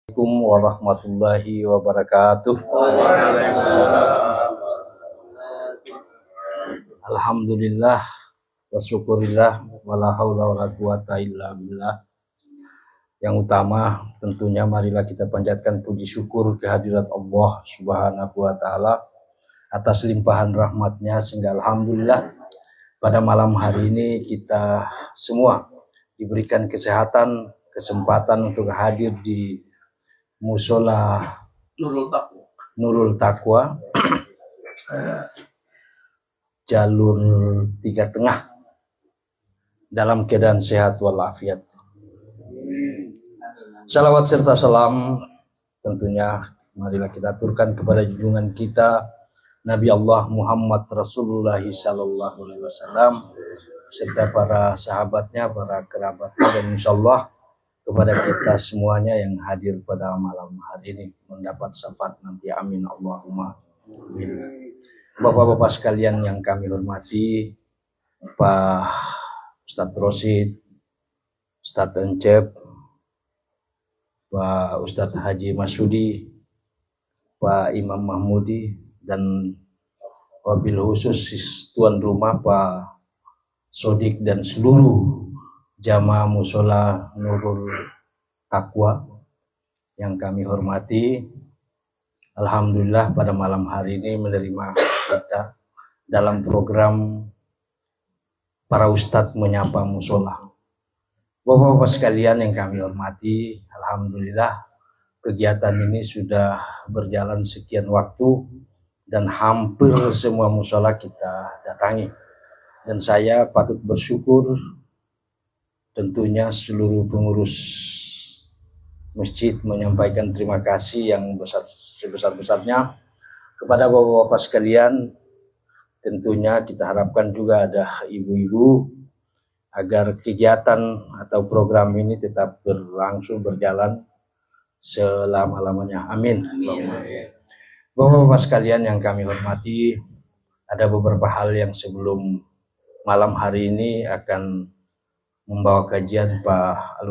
Assalamualaikum warahmatullahi wabarakatuh. Alhamdulillah wa syukurillah wala haula wala quwata illa billah. Yang utama tentunya marilah kita panjatkan puji syukur kehadirat Allah Subhanahu wa taala atas limpahan rahmatnya, sehingga alhamdulillah pada malam hari ini kita semua diberikan kesehatan, kesempatan untuk hadir di Musola Nurul Taqwa jalur 3 Tengah dalam keadaan sehat walafiat. Salawat serta salam tentunya marilah kita aturkan kepada junjungan kita Nabi Allah Muhammad Rasulullah sallallahu alaihi wasallam serta para sahabatnya, para kerabatnya, dan insyaallah kepada kita semuanya yang hadir pada malam hari ini mendapat syafaat nanti, amin Allahumma amin. Bapak-bapak sekalian yang kami hormati, Pak Ustadz Rosid, Ustadz Encep, Pak Ustadz Haji Masudi, Pak Imam Mahmudi, dan wabil khusus tuan rumah Pak Sodik dan seluruh jamaah Musola Nurul Taqwa yang kami hormati. Alhamdulillah pada malam hari ini menerima kita dalam program para ustadz menyapa musola. Bapak-bapak sekalian yang kami hormati, alhamdulillah kegiatan ini sudah berjalan sekian waktu dan hampir semua musola kita datangi, dan saya patut bersyukur tentunya seluruh pengurus masjid menyampaikan terima kasih yang sebesar-besarnya kepada bapak-bapak sekalian. Tentunya kita harapkan juga ada ibu-ibu agar kegiatan atau program ini tetap berlangsung, berjalan selama-lamanya, amin. Bapak-bapak sekalian yang kami hormati, ada beberapa hal yang sebelum malam hari ini akan membawa kajian Pak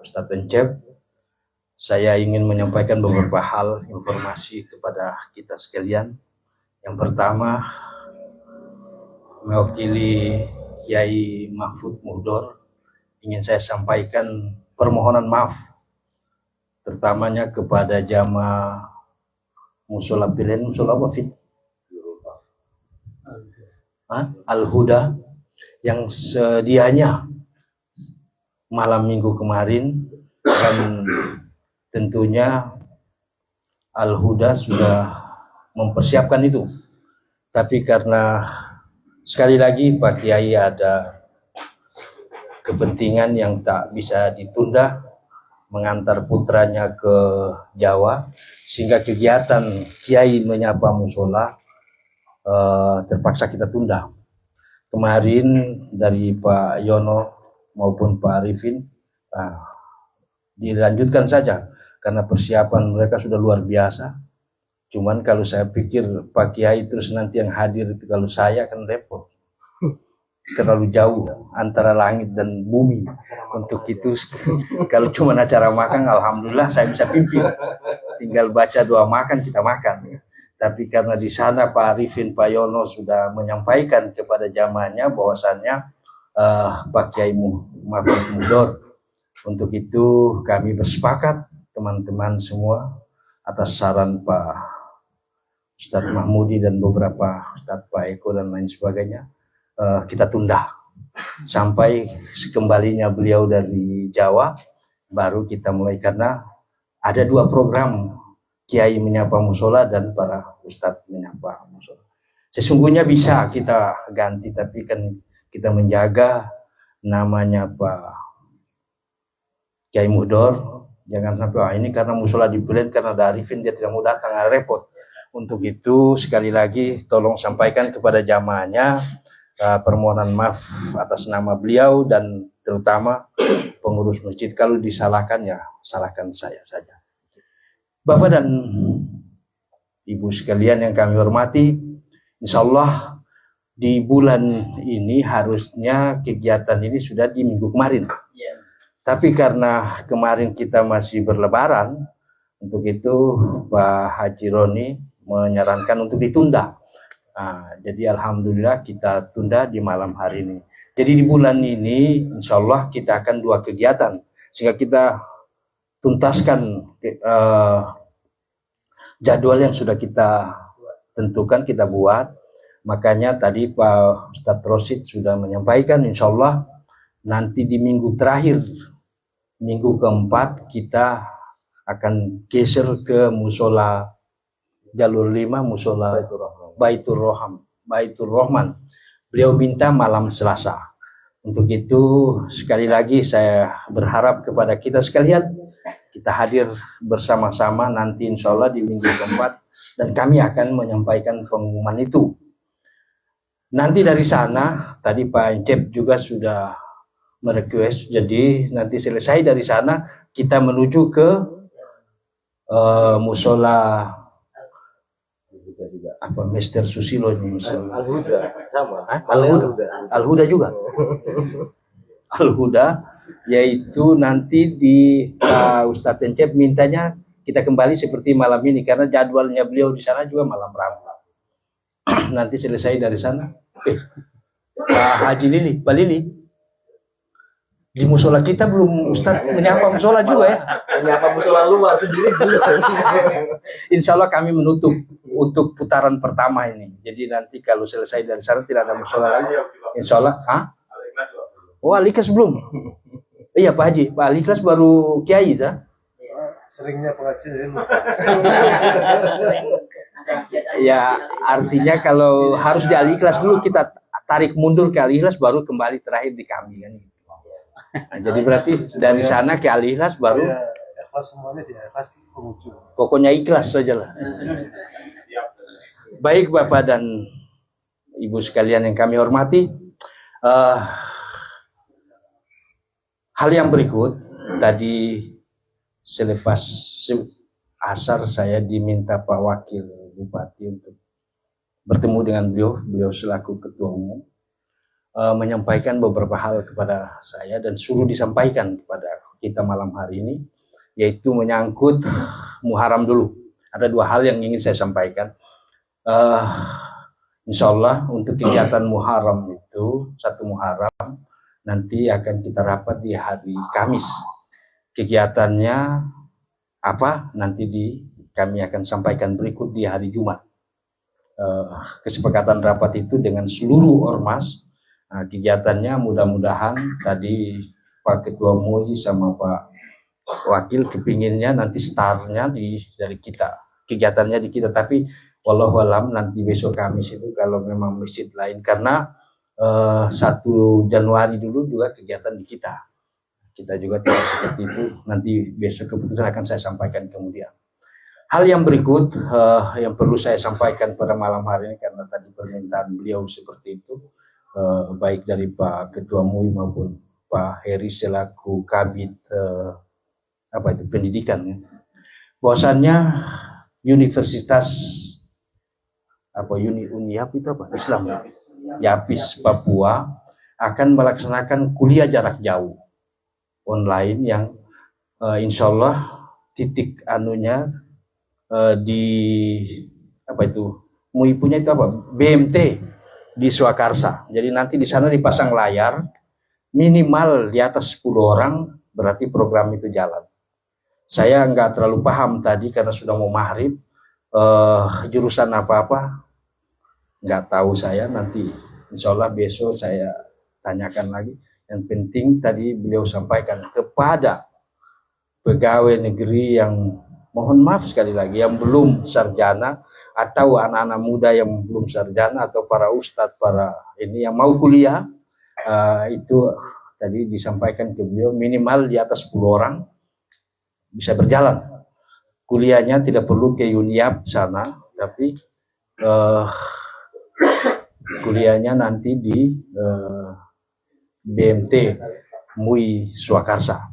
Ustadz Encep. Saya ingin menyampaikan beberapa hal informasi kepada kita sekalian. Yang pertama, mewakili Kiai Mahfud Muhdor, ingin saya sampaikan permohonan maaf terutamanya kepada jamaah musola pilihan, musola wafid Al-Huda yang sedianya malam minggu kemarin, dan tentunya Al-Huda sudah mempersiapkan itu, tapi karena sekali lagi Pak Kiai ada kepentingan yang tak bisa ditunda, mengantar putranya ke Jawa, sehingga kegiatan Kiai menyapa musola terpaksa kita tunda. Kemarin dari Pak Yono maupun Pak Arifin dilanjutkan saja karena persiapan mereka sudah luar biasa. Cuman kalau saya pikir Pak Kiai terus nanti yang hadir itu, kalau saya kan repot, terlalu jauh antara langit dan bumi. Untuk itu kalau cuma acara makan, alhamdulillah saya bisa pimpin, tinggal baca doa makan, kita makan. Tapi karena di sana Pak Arifin, Pak Yono sudah menyampaikan kepada jamaahnya bahwasannya Pak Kiai Mahfud Muhdor. Untuk itu kami bersepakat teman-teman semua atas saran Pak Ustadz Mahmudi dan beberapa Ustadz Pak Eko dan lain sebagainya, kita tunda sampai sekembalinya beliau dari Jawa, baru kita mulai, karena ada 2 program, Kiai menyapa musola dan para ustadz menyapa musola. Sesungguhnya bisa kita ganti, tapi kan kita menjaga namanya Pak Kiai Muhdor, jangan sampai ini karena musola dipilih karena dari Arifin dia tidak mau datang, repot. Untuk itu sekali lagi tolong sampaikan kepada jamaahnya permohonan maaf atas nama beliau dan terutama pengurus masjid. Kalau disalahkan ya salahkan saya saja. Bapak dan Ibu sekalian yang kami hormati, insya Allah di bulan ini harusnya kegiatan ini sudah di minggu kemarin. Tapi karena kemarin kita masih berlebaran, untuk itu Pak Haji Roni menyarankan untuk ditunda. Nah, jadi alhamdulillah kita tunda di malam hari ini. Jadi di bulan ini insya Allah kita akan 2 kegiatan. Sehingga kita tuntaskan jadwal yang sudah kita tentukan, kita buat. Makanya tadi Pak Ustadz Rosid sudah menyampaikan insya Allah nanti di minggu terakhir, minggu keempat, kita akan geser ke musola jalur 5, musola Baitur Rahman. Beliau minta malam Selasa. Untuk itu sekali lagi saya berharap kepada kita sekalian, kita hadir bersama-sama nanti insya Allah di minggu keempat, dan kami akan menyampaikan pengumuman itu. Nanti dari sana, tadi Pak Encep juga sudah merequest, jadi nanti selesai dari sana kita menuju ke musola apa Mister Susilo ini, Al-Huda sama. Al-Huda juga. Al-Huda, yaitu nanti di Ustadz Encep mintanya kita kembali seperti malam ini karena jadwalnya beliau di sana juga malam Rabu. Nanti selesai dari sana. Pak Haji Lili, Pak Lili, di musola kita belum Ustadz menyapa musola juga ya. Menyapa musola luar sendiri belum. Insya Allah kami menutup untuk putaran pertama ini. Jadi nanti kalau selesai dari sana tidak ada musola lagi. Insya Allah. Oh, Aliklas belum. Iya Pak Haji, Pak Aliklas baru kiai ya. Seringnya pengajian. Ya artinya kalau harus di Aliklas dulu kita tarik mundur ke Aliklas baru kembali terakhir di kami kan. Nah, jadi berarti dari sana ke Aliklas baru. Ya, ikhlas semuanya di ikhlas penghujung. Pokoknya ikhlas saja lah. Baik Bapak dan Ibu sekalian yang kami hormati, hal yang berikut tadi selepas asar saya diminta Pak Wakil Bupati untuk bertemu dengan beliau selaku Ketua Umum, menyampaikan beberapa hal kepada saya dan suruh disampaikan kepada kita malam hari ini, yaitu menyangkut Muharram dulu. Ada 2 hal yang ingin saya sampaikan. Insya Allah untuk kegiatan Muharram itu 1 Muharram nanti akan kita rapat di hari Kamis. Kegiatannya apa? Nanti kami akan sampaikan berikut di hari Jumat. Kesepakatan rapat itu dengan seluruh ormas. Nah, kegiatannya mudah-mudahan tadi Pak Ketua MUI sama Pak Wakil kepinginnya nanti startnya dari kita, kegiatannya di kita, tapi wallahualam nanti besok Kamis itu kalau memang masjid lain, karena 1 Januari dulu juga kegiatan di kita juga tidak seperti itu. Nanti besok keputusan akan saya sampaikan kemudian. Hal yang berikut yang perlu saya sampaikan pada malam hari ini karena tadi permintaan beliau seperti itu, baik dari Pak Ketua MUI maupun Pak Heri selaku Kabid pendidikan ya. Bahwasannya Universitas Uniap itu apa? Islam Yapis Papua akan melaksanakan kuliah jarak jauh online yang insya Allah titik anunya di MUI punya itu BMT di Swakarsa. Jadi nanti di sana dipasang layar minimal di atas 10 orang, berarti program itu jalan. Saya nggak terlalu paham tadi karena sudah mau maghrib, jurusan apa-apa nggak tahu saya. Nanti insya Allah besok saya tanyakan lagi. Yang penting tadi beliau sampaikan kepada pegawai negeri yang, mohon maaf sekali lagi, yang belum sarjana atau anak-anak muda yang belum sarjana atau para ustadz, para ini yang mau kuliah, itu tadi disampaikan ke beliau minimal di atas 10 orang bisa berjalan. Kuliahnya tidak perlu ke Uniap sana, tapi kuliahnya nanti di BMT MUI Swakarsa.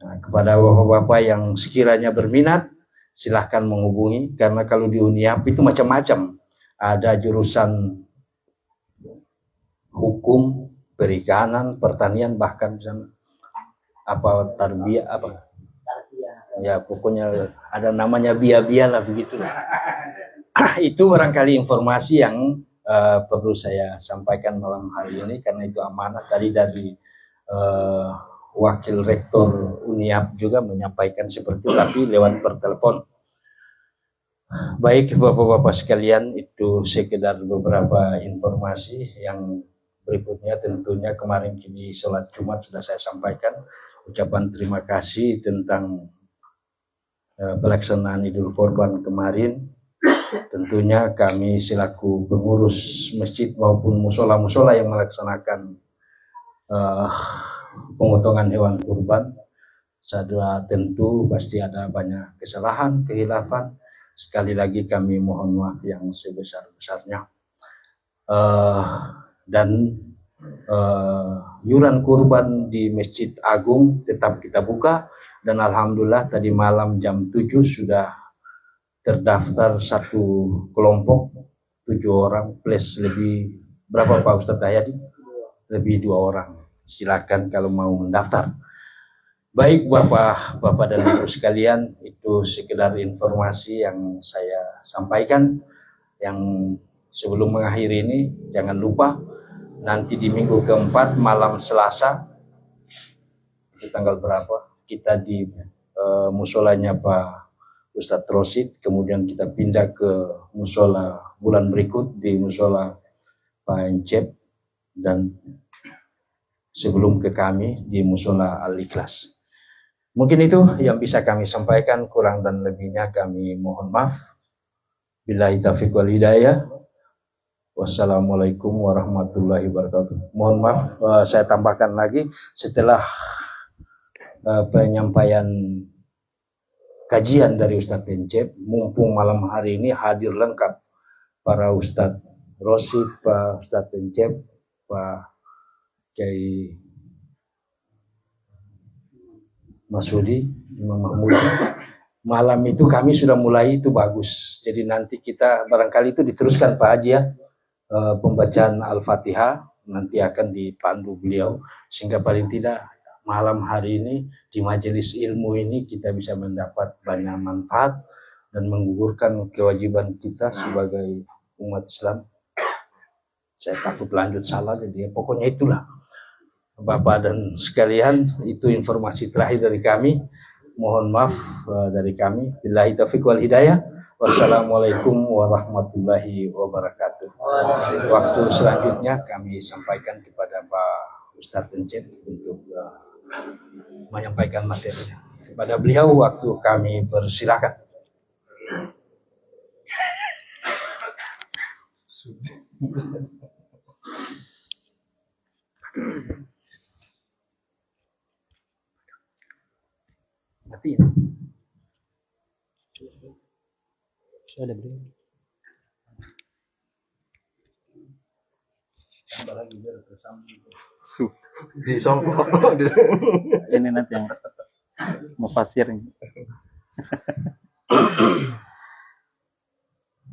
Nah, kepada bapak-bapak yang sekiranya berminat, silahkan menghubungi, karena kalau di Uniap itu macam-macam. Ada jurusan hukum, perikanan, pertanian, bahkan apa tarbiyah apa ya, pokoknya ada namanya bia-bia lah begitu. Itu barangkali informasi yang perlu saya sampaikan malam hari ini, karena itu amanah tadi dari wakil rektor Uniap juga menyampaikan seperti itu, tapi lewat pertelepon. Baik Bapak-Bapak sekalian, itu sekedar beberapa informasi. Yang berikutnya tentunya kemarin di sholat Jumat sudah saya sampaikan ucapan terima kasih tentang pelaksanaan Idul Kurban kemarin. Tentunya kami selaku pengurus masjid maupun musola-musola yang melaksanakan pemotongan hewan kurban, sudah tentu pasti ada banyak kesalahan, kehilafan. Sekali lagi kami mohon maaf yang sebesar-besarnya. Dan yuran kurban di Masjid Agung tetap kita buka, dan alhamdulillah tadi malam jam 7 sudah terdaftar satu kelompok 7 orang plus lebih berapa Pak Ustadz Hayati? Lebih 2 orang. Silakan kalau mau mendaftar. Baik Bapak dan Ibu sekalian, itu sekedar informasi yang saya sampaikan. Yang sebelum mengakhiri ini, jangan lupa nanti di minggu keempat malam Selasa, di tanggal berapa, kita di musolanya Pak Ustadz Rosid, kemudian kita pindah ke musola bulan berikut di musola Pak Encep, dan sebelum ke kami di musola Al-Ikhlas. Mungkin itu yang bisa kami sampaikan, kurang dan lebihnya kami mohon maaf. Billahi taufiq wal hidayah. Wassalamualaikum warahmatullahi wabarakatuh. Mohon maaf, saya tambahkan lagi setelah penyampaian kajian dari Ustadz Encep, mumpung malam hari ini hadir lengkap para Ustadz Rosid, Pak Ustadz Encep, Pak Kiai Masudi, Imam Mahmud. Malam itu kami sudah mulai, itu bagus. Jadi nanti kita barangkali itu diteruskan Pak Haji ya, pembacaan Al-Fatihah nanti akan dipandu beliau, sehingga paling tidak malam hari ini di majelis ilmu ini kita bisa mendapat banyak manfaat dan menggugurkan kewajiban kita sebagai umat Islam. Saya takut lanjut salah, jadi pokoknya itulah Bapak dan sekalian, itu informasi terakhir dari kami. Mohon maaf dari kami. Billahi taufiq wal hidayah. Wassalamualaikum warahmatullahi wabarakatuh. Waktu selanjutnya kami sampaikan kepada Pak Ustadz Encep untuk menyampaikan materinya. Kepada beliau waktu kami persilakan. Matiin. Ada beliau. Tambah lagi biar tersambung. Di songkok. Ini nanti yang mufasir.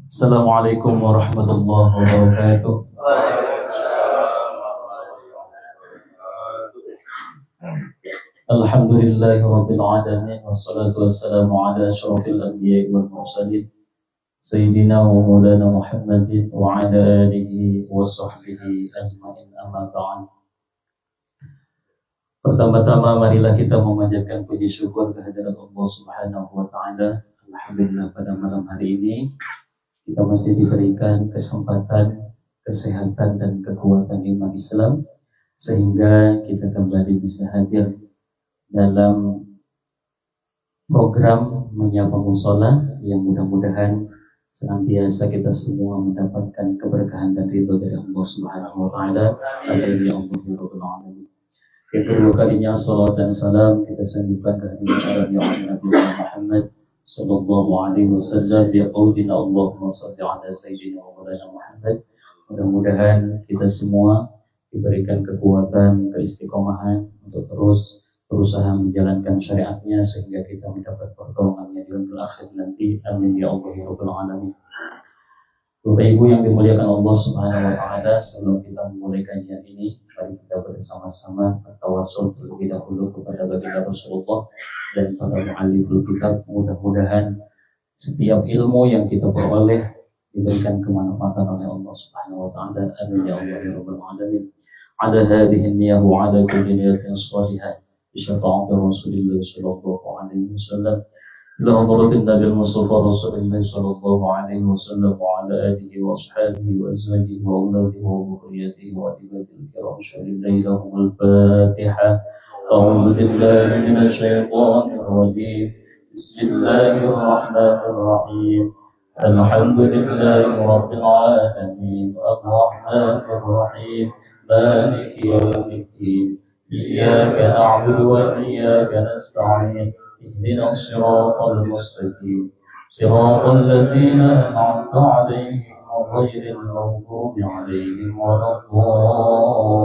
Assalamualaikum warahmatullahi wabarakatuh. Alhamdulillahi rabbil alamin, wassalatu wassalamu ala asyrafil anbiya'i wal mursalin sayyidina wa maulana Muhammadin wa ala alihi wa sahbihi ajma'in, amma ba'd. Pertama-tama marilah kita memanjatkan puji syukur kehadirat Allah Subhanahu wa taala. Alhamdulillah pada malam hari ini kita masih diberikan kesempatan, kesehatan dan kekuatan iman Islam sehingga kita kembali bisa hadir dalam program Menyapa Musola yang mudah-mudahan senantiasa kita semua mendapatkan keberkahan dan ridho dari Allah Subhanahu wa taala. Amin ya Allah ya rabbal alamin. Yang kedua kalinya salawat dan salam kita sanjungkan kehadirat Nabi Muhammad sallallahu alaihi wasallam bi qaulina Allahumma shalli ala sayyidina wa maulana Muhammad. Mudah-mudahan kita semua diberikan kekuatan, keistiqomahan untuk terus berusaha menjalankan syariatnya sehingga kita mendapat pertolongannya di dunia akhir nanti. Amin ya Allah ya rabbal alamin. Bapak Ibu yang dimuliakan Allah Subhanahu wa taala, sebelum kita memulai kajian ini, mari kita bersama-sama bertawassul terlebih dahulu kepada baginda Rasulullah dan para mualliful kitab. Mudah-mudahan setiap ilmu yang kita peroleh diberikan kemanfaatan oleh Allah Subhanahu wa taala. Amin ya Allah ya rabbal alamin. Ala hadhihi niyyah wa ala kulli niyatin shalihah bi syafa'ati Rasulillah sallallahu alaihi wasallam. إلى حضرة النبي المصطفى رسول الله صلى الله عليه وسلم وعلى آله وأصحابه وأزواجه وأولاده وذريته وعباده الكرام شهداء لهم الفاتحة. أعوذ بالله من الشيطان الرجيم. بسم الله الرحمن الرحيم. الحمد لله رب العالمين الرحمن الرحيم مالك يوم الدين إياك نعبد وإياك نستعين اهدنا الصراط المستقيم صراط الذين أنعمت عليهم غير المغضوب عليهم ولا الضالين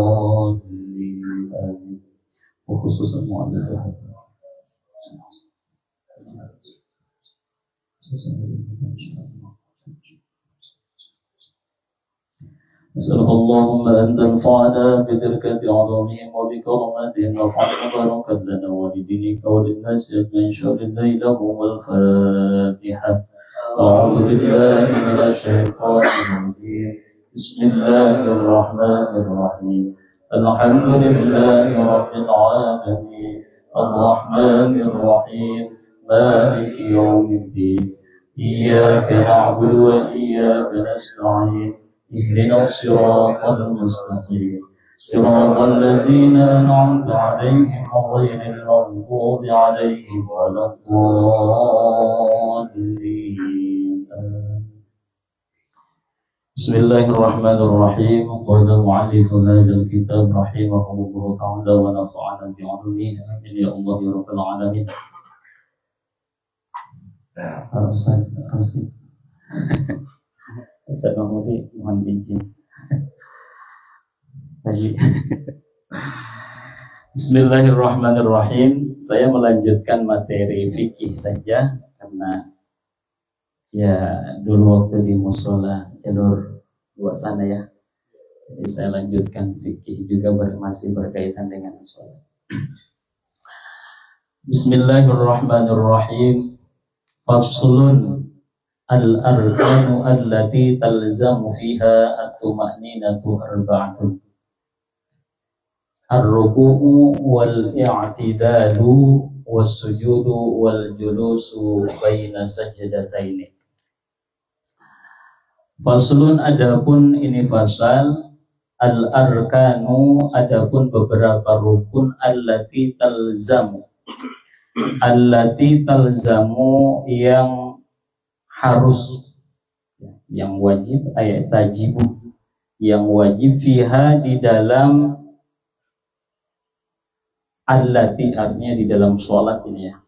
آمين. وخصوصا مؤلفة نسألك اللهم أن تنفعنا بدركة عظامهم وبكرماتهم وافعل مباركا لنا ولدينك وللناس أجمعين شر الليلة والفاتحة. أعوذ بالله من الشيطان الرجيم. بسم الله الرحمن الرحيم. الحمد لله رب العالمين الرحمن الرحيم مالك يوم الدين إياك نعبد وإياك نستعين اهدنا الصراط المستقيم صراط الذين أنعمت عليهم غير المغضوب عليهم ولا الضالين. بسم الله الرحمن الرحيم. قال المؤلف هذا الكتاب رحمه الله تعالى ونفعنا بعلومه آمين يا الله يا رب العالمين. Ustaz Mahmudi mohon izin. Bismillahirrahmanirrahim. Saya melanjutkan materi fikih saja karena ya dulu waktu di musola jalur dua sana ya. Jadi saya lanjutkan fikih juga masih berkaitan dengan musola. Bismillahirrahmanirrahim. Faslun al-arkanu allati talzamu fiha at-tuma'ninatu arba'atun. Ar-ruku'u wal-i'tidalu was-sujudu wal-julusu baina sajdataini. Faslun, adapun ini fasal, al-arkanu adapun beberapa rukun allati talzamu yang harus, yang wajib, ayat tajibu, yang wajib fiha di dalam allati, artinya di dalam sholat ini ya.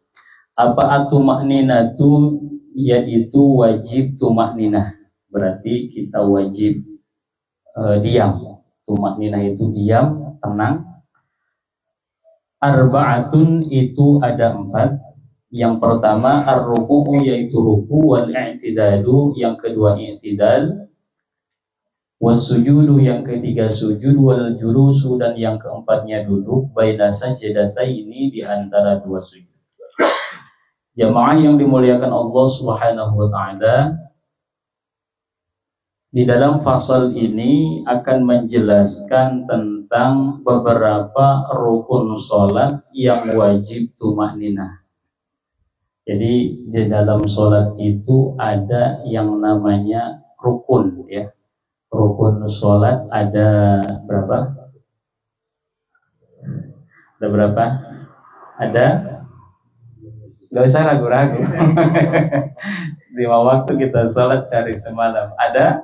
Apa atumakninatu, yaitu wajib tumakninah, berarti kita wajib diam. Tumakninah itu diam, tenang. Arba'atun itu ada 4. Yang pertama ar-ruku'u, yaitu ruku, wal i'tidalu, yang kedua i'tidal, was sujudu, yang ketiga sujud, wal julusu, dan yang keempatnya duduk, baina sajdataini, di antara dua sujud. Jamaah yang dimuliakan Allah Subhanahu wa taala, di dalam fasal ini akan menjelaskan tentang beberapa rukun sholat yang wajib tumakninah. Jadi di dalam sholat itu ada yang namanya rukun ya. Rukun sholat ada berapa? Ada berapa? Ada? Gak usah ragu-ragu. 5 waktu kita sholat sehari semalam. Ada?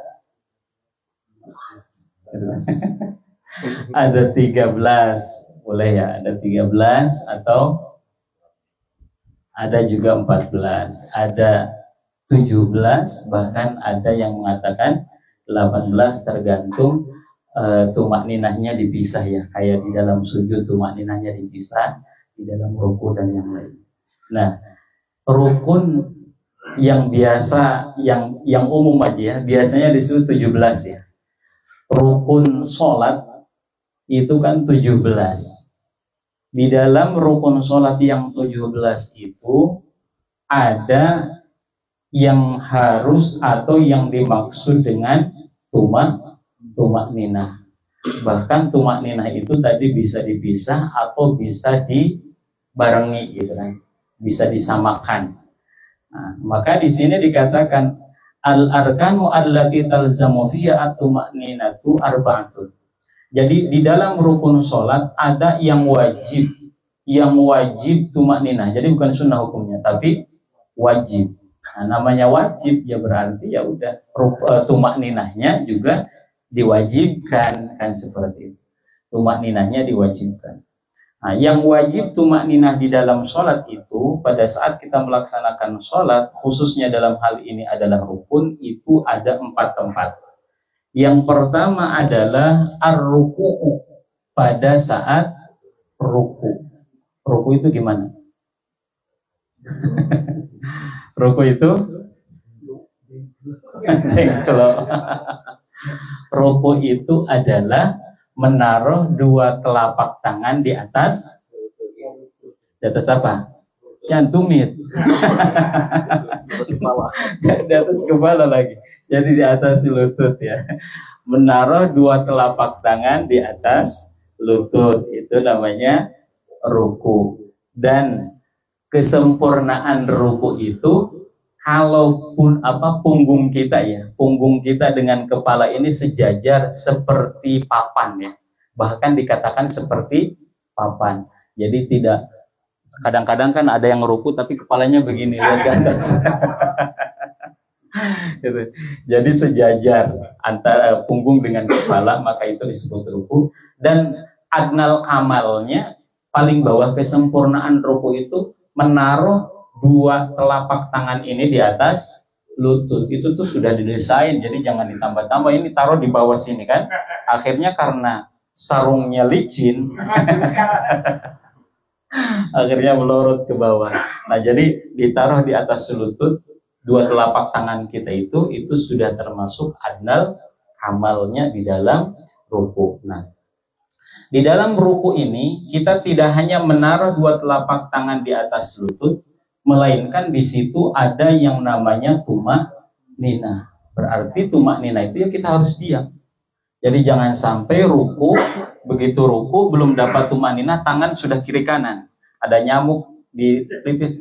Ada 13. Boleh ya, ada 13 atau ada juga 14, ada 17, bahkan ada yang mengatakan 18, tergantung tumakninahnya dipisah ya. Kayak di dalam sujud tumakninahnya dipisah, di dalam ruku dan yang lain. Nah, rukun yang biasa, yang umum aja ya, biasanya disebut 17 ya. Rukun sholat itu kan 17. Di dalam rukun sholat yang 17 itu ada yang harus atau yang dimaksud dengan tumak ninah. Bahkan tumak ninah itu tadi bisa dipisah atau bisa dibarengi gitu kan, bisa disamakan. Nah, maka di sini dikatakan al-arkanu allati talzamu fiha at-tumak ninatu arba'atun. Jadi di dalam rukun sholat ada yang wajib tumak ninah. Jadi bukan sunnah hukumnya, tapi wajib. Nah, namanya wajib ya berarti ya udah tumak ninahnya juga diwajibkan, kan seperti itu. Tumak ninahnya diwajibkan. Nah, yang wajib tumak ninah di dalam sholat itu pada saat kita melaksanakan sholat, khususnya dalam hal ini adalah rukun, itu ada 4 tempat. Yang pertama adalah ar-ruku'u, pada saat ruku. Ruku itu gimana? Ruku itu kalau ruku itu adalah menaruh 2 telapak tangan di atas apa? Yang tumit. Di atas kepala lagi. Jadi di atas lutut ya. Menaruh 2 telapak tangan di atas lutut, itu namanya ruku. Dan kesempurnaan ruku itu kalaupun punggung kita dengan kepala ini sejajar seperti papan ya, bahkan dikatakan seperti papan. Jadi tidak, kadang-kadang kan ada yang ruku tapi kepalanya begini lihat ke atas. Gitu. Jadi sejajar antara punggung dengan kepala, maka itu disebut ruku. Dan adnal kamalnya, paling bawah kesempurnaan ruku itu menaruh 2 telapak tangan ini di atas lutut. Itu tuh sudah didesain, jadi jangan ditambah-tambah. Ini taruh di bawah sini kan. Akhirnya karena sarungnya licin, akhirnya melorot ke bawah. Nah, jadi ditaruh di atas lutut 2 telapak tangan kita itu sudah termasuk adnal kamalnya di dalam ruku. Nah, di dalam ruku ini kita tidak hanya menaruh 2 telapak tangan di atas lutut, melainkan di situ ada yang namanya tumak ninah. Berarti tumak ninah itu ya kita harus diam. Jadi jangan sampai ruku, begitu ruku belum dapat tumak ninah, tangan sudah kiri kanan. Ada nyamuk di pelipis,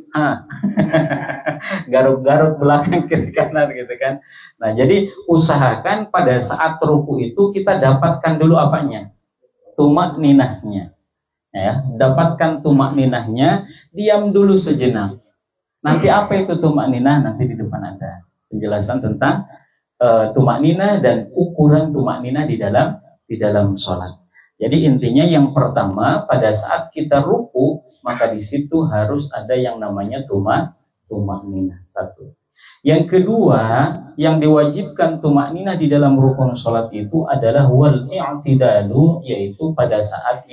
garuk-garuk belakang kiri kanan gitu kan. Nah, jadi usahakan pada saat ruku itu kita dapatkan dulu apanya? Tumak ninahnya. Ya, dapatkan tumak ninahnya, diam dulu sejenak. Nanti apa itu tumak ninah? Nanti di depan ada penjelasan tentang tumak ninah dan ukuran tumak ninah di dalam sholat. Jadi intinya yang pertama, pada saat kita ruku, maka di situ harus ada yang namanya tumak ninah. 1. Yang kedua, yang diwajibkan tumak ninah di dalam rukun sholat itu adalah wal i'tidalu, yaitu pada saat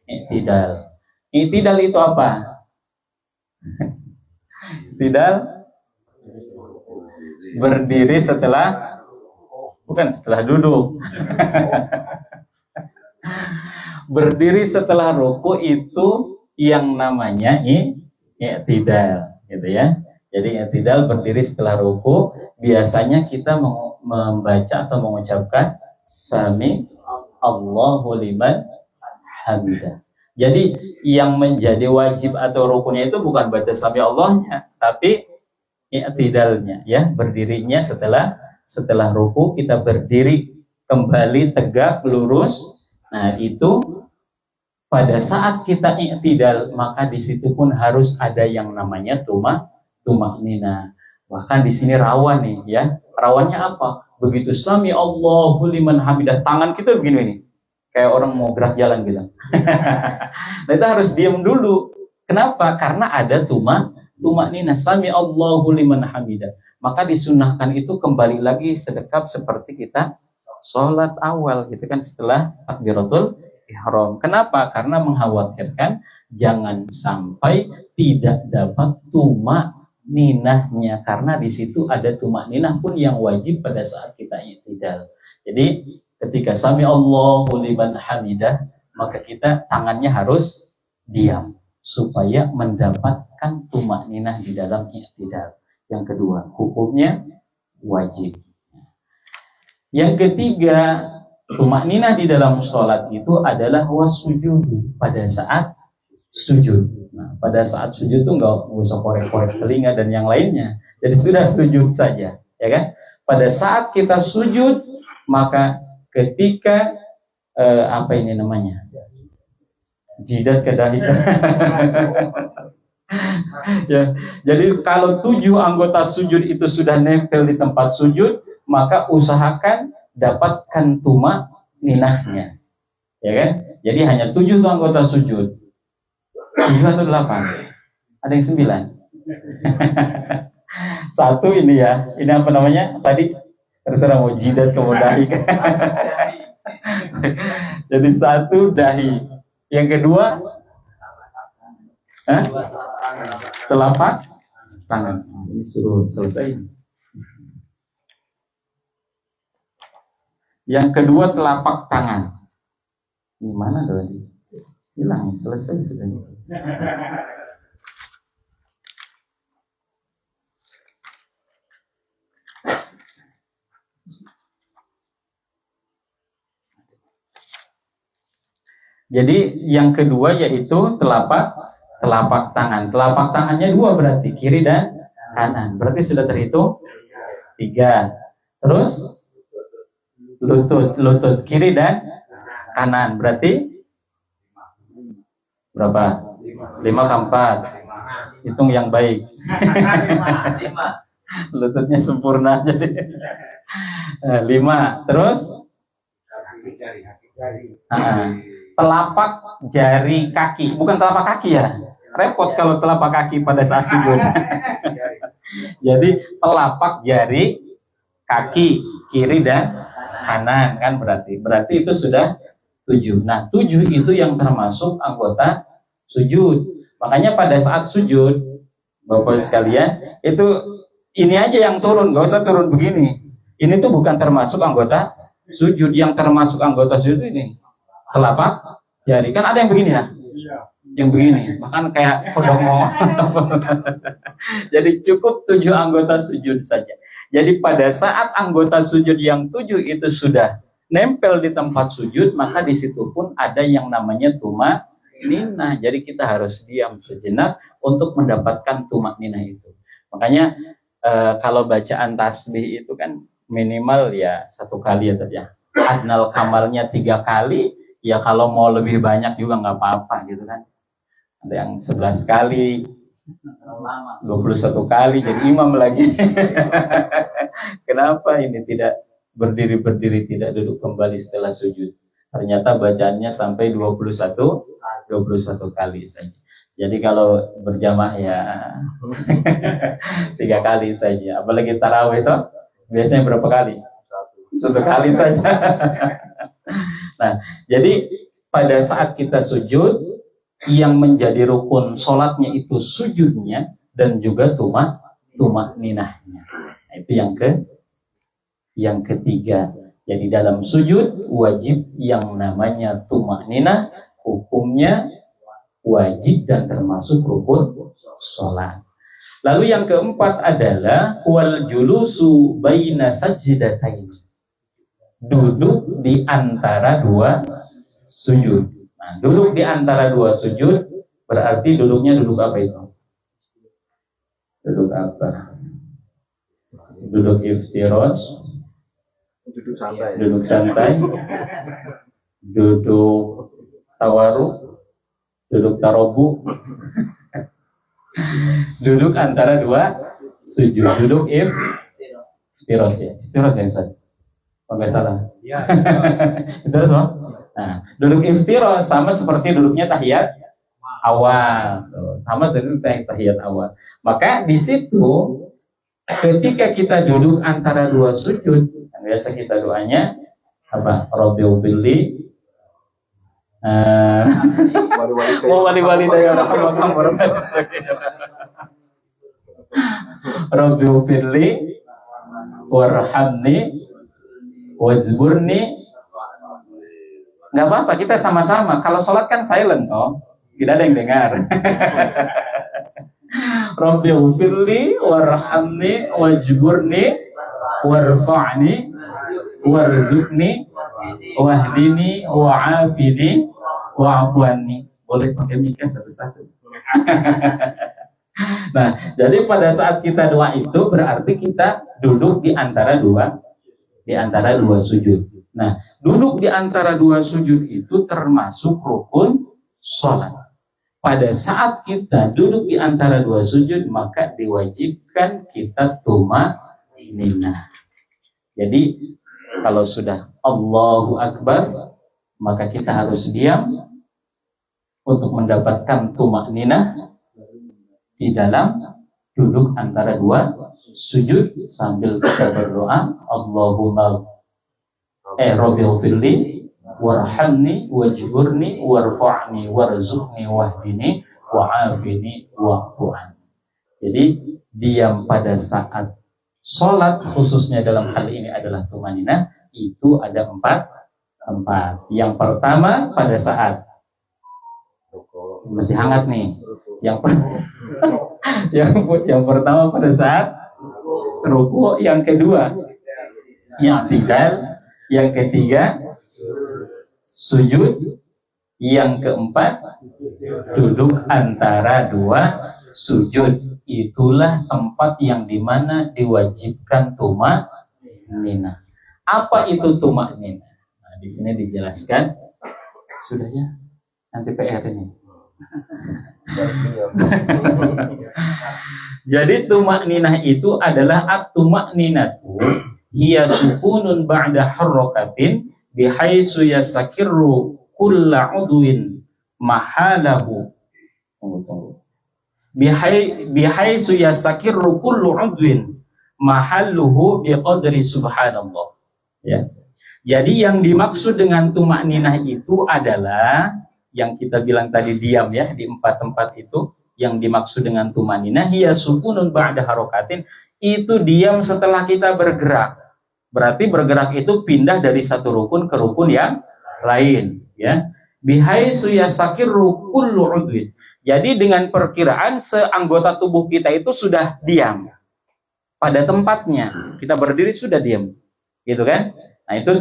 i'tidal. I'tidal itu apa? I'tidal berdiri bukan setelah duduk. Berdiri setelah ruku itu yang namanya i'tidal, gitu ya. Jadi i'tidal berdiri setelah ruku, biasanya kita membaca atau mengucapkan sami Allahu liman hamidah. Jadi yang menjadi wajib atau rukunnya itu bukan baca sami Allahnya, tapi i'tidalnya ya, berdirinya setelah ruku kita berdiri kembali tegak lurus. Nah, itu pada saat kita i'tidal, maka di situ pun harus ada yang namanya tumak ninah. Bahkan di sini rawan nih ya. Rawannya apa? Begitu sami Allahu liman hamidah, tangan kita begini nih. Kayak orang mau gerak jalan gitu. Nah, itu harus diam dulu. Kenapa? Karena ada tumak ninah, sami Allahu liman hamidah. Maka disunahkan itu kembali lagi sedekap seperti kita sholat awal gitu kan, setelah takbiratul ihram. Kenapa? Karena mengkhawatirkan jangan sampai tidak dapat tumak ninahnya, karena di situ ada tumak ninah pun yang wajib pada saat kita i'tidal. Jadi ketika sami Allahu liman hamidah, maka kita tangannya harus diam supaya mendapatkan tumak ninah di dalam i'tidal. Yang kedua, hukumnya wajib. Yang ketiga, tumak ninah di dalam sholat itu adalah wasujud, pada saat sujud. Nah, pada saat sujud tuh nggak usah korek-korek telinga dan yang lainnya. Jadi sudah sujud saja, ya kan? Pada saat kita sujud, maka ketika apa ini namanya? Jidat ke dahi. Ya, jadi kalau 7 anggota sujud itu sudah nempel di tempat sujud, maka usahakan dapatkan tumak ninahnya, ya kan? Jadi hanya 7 anggota sujud. 7 atau 8? Ada yang 9? Satu ini ya, ini apa namanya tadi? Terserah mau jidat ke mau dahi. Jadi 1 dahi. Yang kedua, telapak tangan. Ini suruh selesai. Yang kedua telapak tangan. Ini mana tadi? Hilang, selesai sudah. Jadi yang kedua yaitu telapak tangan. Telapak tangannya 2 berarti kiri dan kanan. Berarti sudah terhitung 3. Terus lutut kiri dan kanan. Berarti berapa? 5 ke 4. Hitung yang baik. Lututnya sempurna jadi 5. Terus telapak jari kaki, bukan telapak kaki ya. Repot kalau telapak kaki pada saat sujud. Jadi telapak jari kaki kiri dan kanan kan berarti itu sudah 7. Nah 7 itu yang termasuk anggota sujud. Makanya pada saat sujud, Bapak sekalian, itu ini aja yang turun, nggak usah turun begini. Ini tuh bukan termasuk anggota sujud. Yang termasuk anggota sujud ini telapak jari. Kan ada yang begini ya? Yang begini. Bahkan kayak kodok. Jadi cukup 7 anggota sujud saja. Jadi pada saat anggota sujud yang 7 itu sudah nempel di tempat sujud, maka di situ pun ada yang namanya tumak ninah. Jadi kita harus diam sejenak untuk mendapatkan tumak ninah itu. Makanya kalau bacaan tasbih itu kan minimal ya 1 kali ya tadi ya. Adnal kamalnya 3 kali. Ya kalau mau lebih banyak juga nggak apa-apa gitu kan. Ada yang 11 kali, 21 kali, jadi imam lagi. Kenapa ini tidak berdiri tidak duduk kembali setelah sujud? Ternyata bacaannya sampai 21 kali saja. Jadi kalau berjamaah ya 3 kali saja. Apalagi tarawih itu biasanya berapa kali? 1 kali saja. Nah, jadi pada saat kita sujud, yang menjadi rukun sholatnya itu sujudnya dan juga tumak ninahnya. Nah, itu yang ketiga. Jadi dalam sujud wajib yang namanya tumak ninah, hukumnya wajib dan termasuk rukun sholat. Lalu yang keempat adalah wal julusu baina sajdatain. Duduk di antara 2 sujud. Nah, duduk di antara 2 sujud berarti duduknya duduk apa itu? Duduk apa? Duduk iftirash, duduk santai, duduk tawaruk, duduk tarobu. Duduk antara 2 sujud. Duduk iftirash ya. Iftirash ya Ustaz? Enggak salah. Iya. Betul semua? Nah, duduk iftirash sama seperti duduknya tahiyat awal. Sama seperti tahiyat awal. Maka di situ ketika kita duduk antara 2 sujud, biasa kita doanya apa? Rabbiubilli wali-wali daya rahmatullah. Rabbi firli warhamni wajburni. Nggak apa-apa, kita sama-sama. Kalau sholat kan silent, tidak ada yang dengar. Rabbi firli warhamni wajburni warfa'ni warzuqni wahdini wa'afini wa'afwani. Boleh pakai mic satu-satu. Nah, jadi pada saat kita doa itu berarti kita duduk di antara dua sujud. Nah, duduk di antara dua sujud itu termasuk rukun sholat. Pada saat kita duduk di antara dua sujud, maka diwajibkan kita tumaninah. Jadi kalau sudah Allahu Akbar, maka kita harus diam untuk mendapatkan tumaninah di dalam duduk antara dua sujud sambil kita berdoa, Allahumma Rabbighfirli warhamni wajburni warfa'ni warzuqni wahdini wa'afini wa'fu'an. Jadi diam pada saat sholat, khususnya dalam hal ini adalah tumaninah, itu ada empat. Yang pertama pada saat masih hangat nih. Yang pertama pada saat ruku, yang kedua i'tidal, yang ketiga sujud, yang keempat duduk antara dua sujud. Itulah tempat yang dimana diwajibkan tumaninah. Apa itu tumaninah? Nah, di sini dijelaskan. Sudah ya, nanti PR ini. Jadi tumaninah itu adalah at-tumaninatu hiya sukunun ba'da harrakatin bihaitsu yastakirru kullu 'udwin mahalahu. Bihaitsu yastakirru kullu 'udwin mahalluhu biqadri subhanallah. Ya. Jadi yang dimaksud dengan tumaninah itu adalah yang kita bilang tadi diam ya, di empat tempat itu. Yang dimaksud dengan tumaninah hiya sukunun ba'da harokatin, itu diam setelah kita bergerak. Berarti bergerak itu pindah dari satu rukun ke rukun yang lain ya. Bihaitsu yastakirru kullu 'udwin. Jadi dengan perkiraan seanggota tubuh kita itu sudah diam pada tempatnya. Kita berdiri sudah diam. Gitu kan? Nah, itu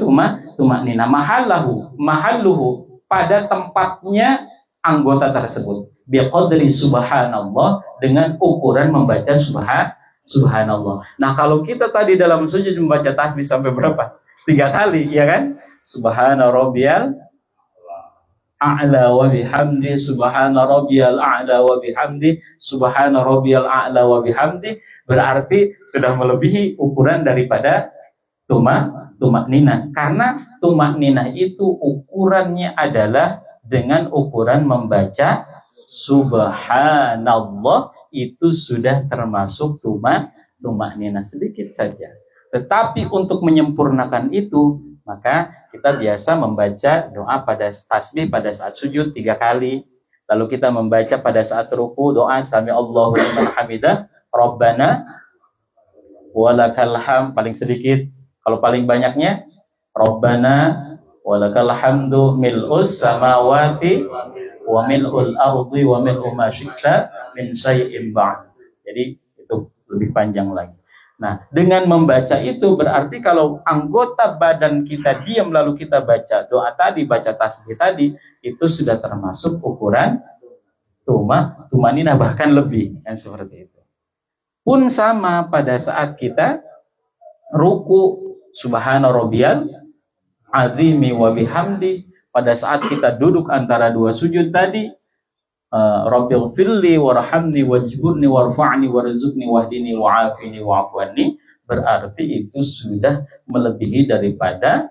tumaninah mahalluhu pada tempatnya anggota tersebut. Biqadri subhanallah, dengan ukuran membaca subhanallah. Nah, kalau kita tadi dalam sujud membaca tasbih sampai berapa? 3 kali, ya kan? Subhana rabbiyal a'la wa bihamdi, subhana rabbiyal a'la wa bihamdi, subhana rabbiyal a'la wa bihamdi, berarti sudah melebihi ukuran daripada tumakninah. Karena tumakninah itu ukurannya adalah dengan ukuran membaca subhanallah, itu sudah termasuk tumakninah sedikit saja. Tetapi untuk menyempurnakan itu, maka kita biasa membaca doa pada tasbih pada saat sujud 3 kali. Lalu kita membaca pada saat ruku doa sami Allahu liman hamidah, Rabbana walakal hamd paling sedikit. Kalau paling banyaknya Rabbana walakal hamdu mil'us samawati wa mil'ul ardi wa mil'u ma syi'ta min syai'in ba'd. Jadi itu lebih panjang lagi. Nah, dengan membaca itu berarti kalau anggota badan kita diam lalu kita baca doa tadi, baca tasbih tadi, itu sudah termasuk ukuran tumaninah, bahkan lebih, yang seperti itu. Pun sama pada saat kita ruku, subhana rabbiyal azimi wa bihamdi, pada saat kita duduk antara dua sujud tadi, Rabbighfirli warhamni wajburni warfa'ni warzuqni wahdini wa'afini wa'afwani, berarti itu sudah melebihi daripada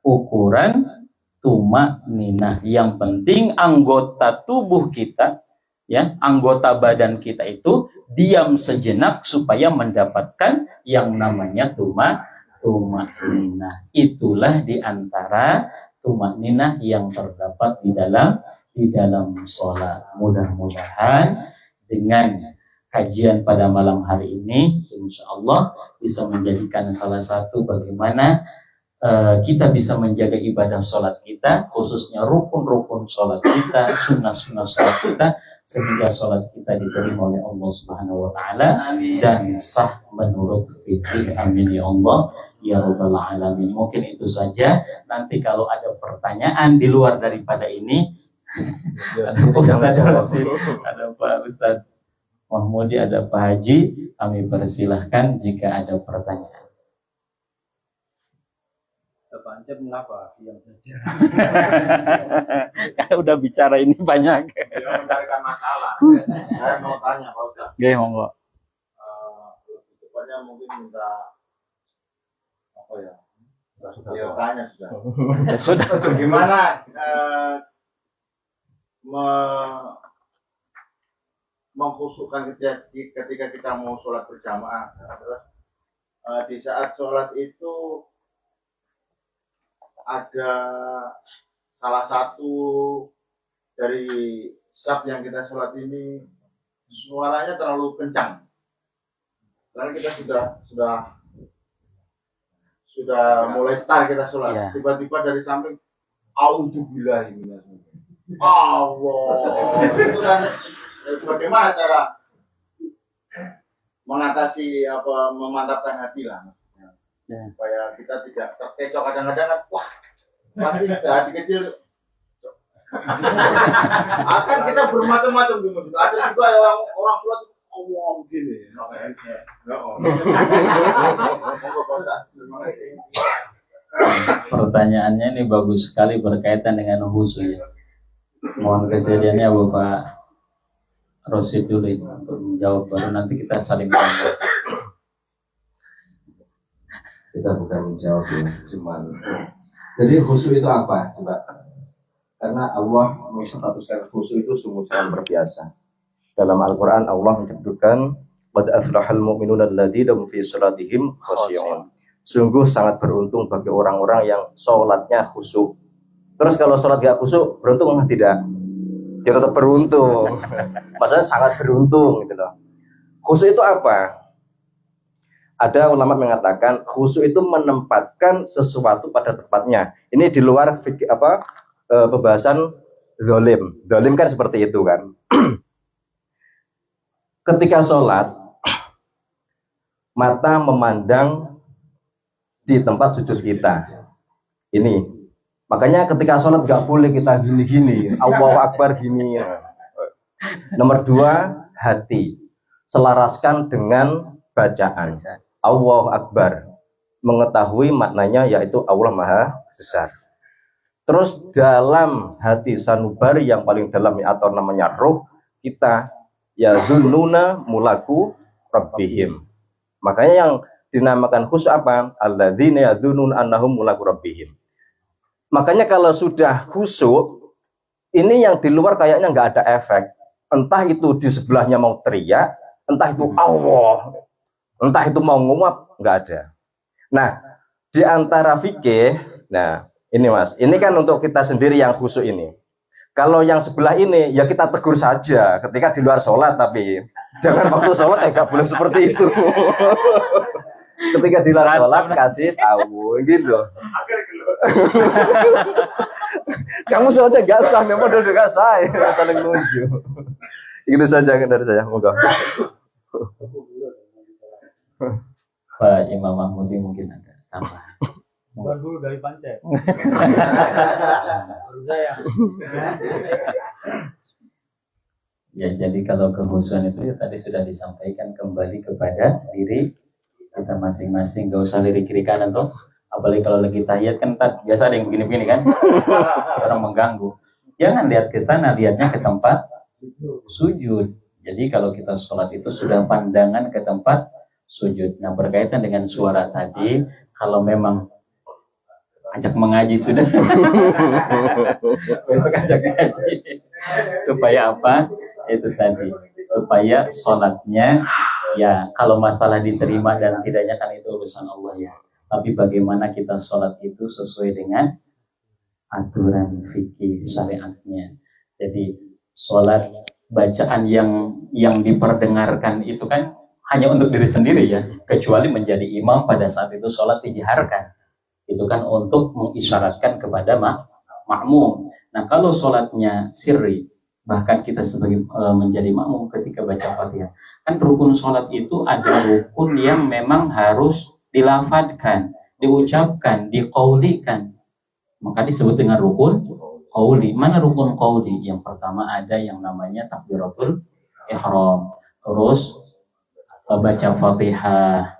ukuran tumakninah. Yang penting anggota tubuh kita, ya, anggota badan kita itu diam sejenak supaya mendapatkan yang namanya tumakninah. Itulah diantara tumakninah yang terdapat di dalam sholat. Mudah-mudahan dengan kajian pada malam hari ini, insya Allah bisa menjadikan salah satu bagaimana kita bisa menjaga ibadah sholat kita, khususnya rukun-rukun sholat kita, sunnah-sunnah sholat kita, sehingga sholat kita diterima oleh Allah Subhanahu Wa Taala dan sah menurut fikih. Amin ya Allah ya Rabbal Alamin. Mungkin itu saja. Nanti kalau ada pertanyaan di luar daripada ini, ada Pak Ustadz Mahmudi, ada Pak Haji, kami persilahkan jika ada pertanyaan. Pancet mengapa diam saja? Kan udah bicara ini banyak. Dia mencarikan masalah. Saya mau tanya Pak Ustaz. Oke, monggo. Lebih tepatnya mungkin minta apa ya? Sudah Tanya sudah. Sudah. Gimana mengkhusukkan ketika kita mau sholat berjamaah? Terus di saat sholat itu ada salah satu dari saf yang kita sholat ini suaranya terlalu kencang. Karena kita sudah mulai start kita sholat. Ya. Tiba-tiba dari samping A'udzubillahi minasyaitonir Allah. Itu kan bagaimana cara mengatasi memantapkan hati lah. Ya. Supaya kita tidak terkecoh kadang-kadang kan, wah pasti hati kecil akan kita bermacam-macam di masjid. Ada juga orang sholat ngomong begini. Pertanyaannya ini bagus sekali berkaitan dengan khusyuk ya. Mohon kesediaannya Bapak Rosid dulu untuk menjawab, baru nanti kita saling menjawab. Kita bukan menjawab ya, cuman jadi khusyuk itu apa coba? Karena Allah menstatuskan khusyuk itu sungguh sangat berbiasa. Dalam Al-Quran Allah menyebutkan qad aflahal mu'minuna alladzina hum fi salatihim khashi'un. Sungguh sangat beruntung bagi orang-orang yang sholatnya khusyuk. Terus kalau sholat gak khusyuk, beruntung atau tidak? Dia tetap beruntung. Maksudnya sangat beruntung gitu loh. Khusyuk itu apa? Ada ulama mengatakan khusyuk itu menempatkan sesuatu pada tempatnya. Ini di luar pembahasan zalim. Zalim kan seperti itu kan. Ketika sholat, mata memandang di tempat sujud kita. Ini. Makanya ketika sholat gak boleh kita gini-gini. Allahu Akbar gini. Nomor 2, hati. Selaraskan dengan bacaan. Allahu Akbar, mengetahui maknanya yaitu Allah Maha Besar. Terus dalam hati sanubari yang paling dalam atau namanya roh kita, ya dzununa mulaku rabbihim. Makanya yang dinamakan khusyuk apa? Alladzina yadzununa annahum mulaku rabbihim. Makanya kalau sudah khusyuk, ini yang di luar kayaknya nggak ada efek. Entah itu di sebelahnya mau teriak, entah itu Allah, entah itu mau nguap, nggak ada. Nah, di antara fikih, nah ini mas, ini kan untuk kita sendiri yang khusyuk ini. Kalau yang sebelah ini, ya kita tegur saja ketika di luar sholat, tapi jangan waktu sholat nggak boleh seperti itu. Ketika di luar sholat kasih tahu, gitu. Kamu sholatnya nggak sah, memang udah nggak sah, saling nunjuk. Itu saja dari saya, moga. Pak Imam Mahmudi mungkin ada tambahan. Bukan dulu dari Pancet. Ya, jadi kalau kehusuan itu ya tadi sudah disampaikan, kembali kepada diri kita masing-masing, gak usah lirik kiri kanan tuh. Apalagi kalau lagi tahiyat kan biasa ada yang begini-begini kan, orang mengganggu. Jangan lihat ke sana, lihatnya ke tempat sujud. Jadi kalau kita sholat itu sudah pandangan ke tempat sujud. Nah, berkaitan dengan suara tadi, kalau memang ajak mengaji sudah, besok ajak ngaji. Supaya apa? Itu tadi, supaya sholatnya ya, kalau masalah diterima dan tidaknya kan itu urusan Allah ya. Tapi bagaimana kita sholat itu sesuai dengan aturan fikih syariatnya. Jadi sholat bacaan yang diperdengarkan itu kan hanya untuk diri sendiri ya, kecuali menjadi imam pada saat itu sholat dijaharkan. Itu kan untuk mengisyaratkan kepada makmum. Nah kalau sholatnya sirri, bahkan kita sebagai menjadi makmum ketika baca Fatihah, kan rukun sholat itu ada rukun yang memang harus dilafadzkan, diucapkan, diqaulikan. Maka disebut dengan rukun qauli. Mana rukun qauli? Yang pertama ada yang namanya takbiratul ihram, terus baca Fatihah,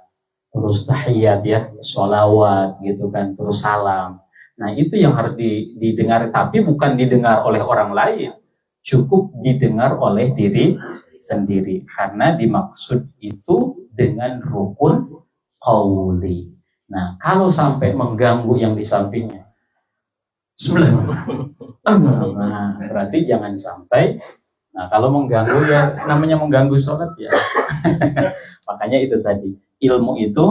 terus tahiyat ya, sholawat gitu kan, terus salam. Nah itu yang harus didengar, tapi bukan didengar oleh orang lain, cukup didengar oleh diri sendiri, karena dimaksud itu dengan rukun qauli. Nah kalau sampai mengganggu yang di sampingnya, nah, berarti jangan sampai. Nah kalau mengganggu ya namanya mengganggu sholat ya. Makanya itu tadi, ilmu itu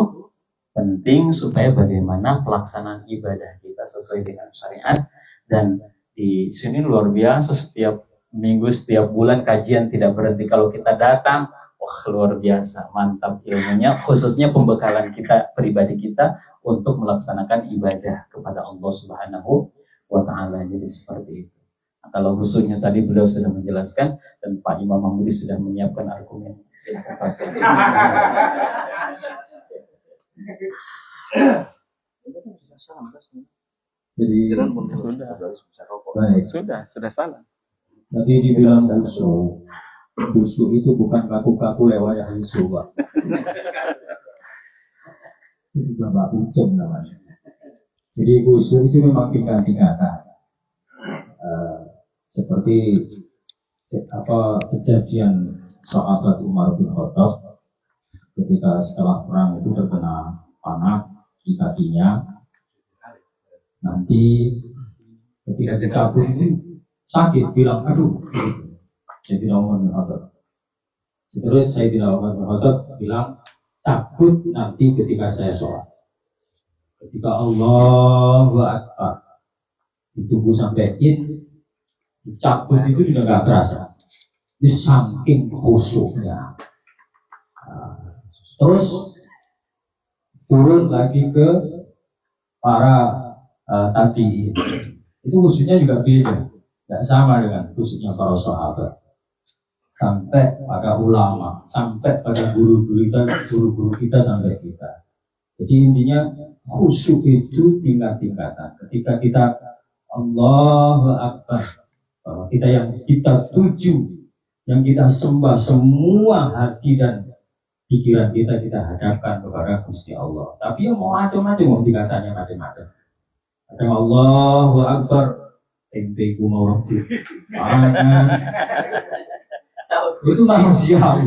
penting supaya bagaimana pelaksanaan ibadah kita sesuai dengan syariat. Dan di sini luar biasa, setiap minggu, setiap bulan kajian tidak berhenti. Kalau kita datang, wah luar biasa, mantap ilmunya, khususnya pembekalan kita, pribadi kita untuk melaksanakan ibadah kepada Allah Subhanahu wa Ta'ala. Jadi seperti itu. Nah, kalau khususnya tadi beliau sudah menjelaskan dan Pak Imam Mahmudi sudah menyiapkan argumen. Silakan Pak. Jadi sudah salah. Tadi dibilang busuk itu bukan kaku-kaku lewat yang busuk, Pak. Itu Bapak Ucem namanya. Jadi busuk itu memang tingkat-tingkatan. Seperti kejadian sahabat Umar bin Khattab ketika setelah perang itu terkena panah di kakinya. Nanti ketika dicabut itu sakit, bilang aduh. Sayyidina Umar bin Khattab. Terus Sayyidina Umar bin Khattab bilang cabut nanti ketika saya sholat. Ketika Allahu Akbar ditunggu sampai dicabut itu juga nggak terasa, di saking khusyuknya. Terus turun lagi ke para tabi'in, itu khusyuknya juga beda, nggak sama dengan khusyuknya para sahabat. Sampai pada ulama, sampai pada guru-guru kita sampai kita. Jadi intinya khusyuk itu tingkat-tingkatan. Ketika kita Allahu Akbar, kita yang kita tuju, yang kita sembah, semua hati dan pikiran kita hadapkan kepada Gusti Allah. Tapi yang mau macam-macam, mau dikatanya macam-macam. Ada Allahu Akbar, tempe ku mau roti, itu manusiawi,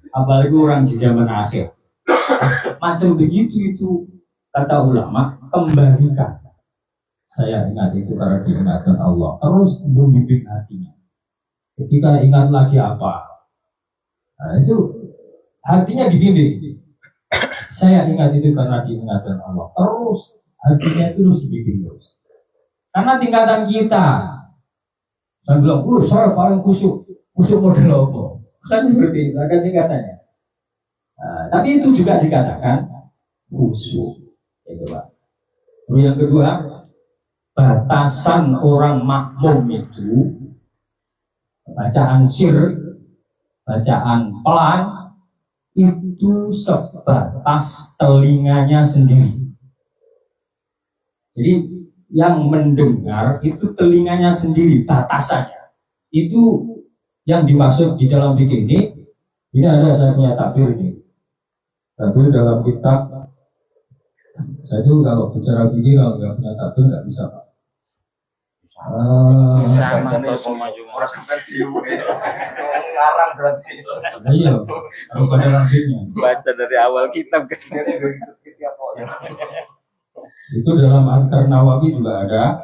apalagi orang di zaman akhir. Macam begitu itu kata ulama, kembalikan. Saya ingat itu karena diingatkan Allah. Terus membimbing hatinya. Ketika ingat lagi apa? Nah, itu hatinya dibimbing. Saya ingat itu karena diingatkan Allah. Terus hatinya itu terus dibimbing terus. Karena tingkatan kita, saya bilang, saya paling khusyuk model apa? Kan seperti itu, ada tingkatannya. Nah, tapi itu juga dikatakan khusyuk. Itu Pak. Terus yang kedua, batasan orang makmum itu bacaan sir, bacaan pelan itu sebatas telinganya sendiri. Jadi yang mendengar itu telinganya sendiri, batasannya. Itu yang dimaksud di dalam fikih ini. Ini ada saya punya takbir ini. Takbir dalam kitab. Saya itu kalau bicara fikih kalau nggak punya takbir nggak bisa Pak. Sama atau semua juga. Orang sampai cium ngarang berarti. Iya, harus ada lambingnya. Baca dari awal kitab ke Itu dalam Al-Qur'an Nawawi juga ada.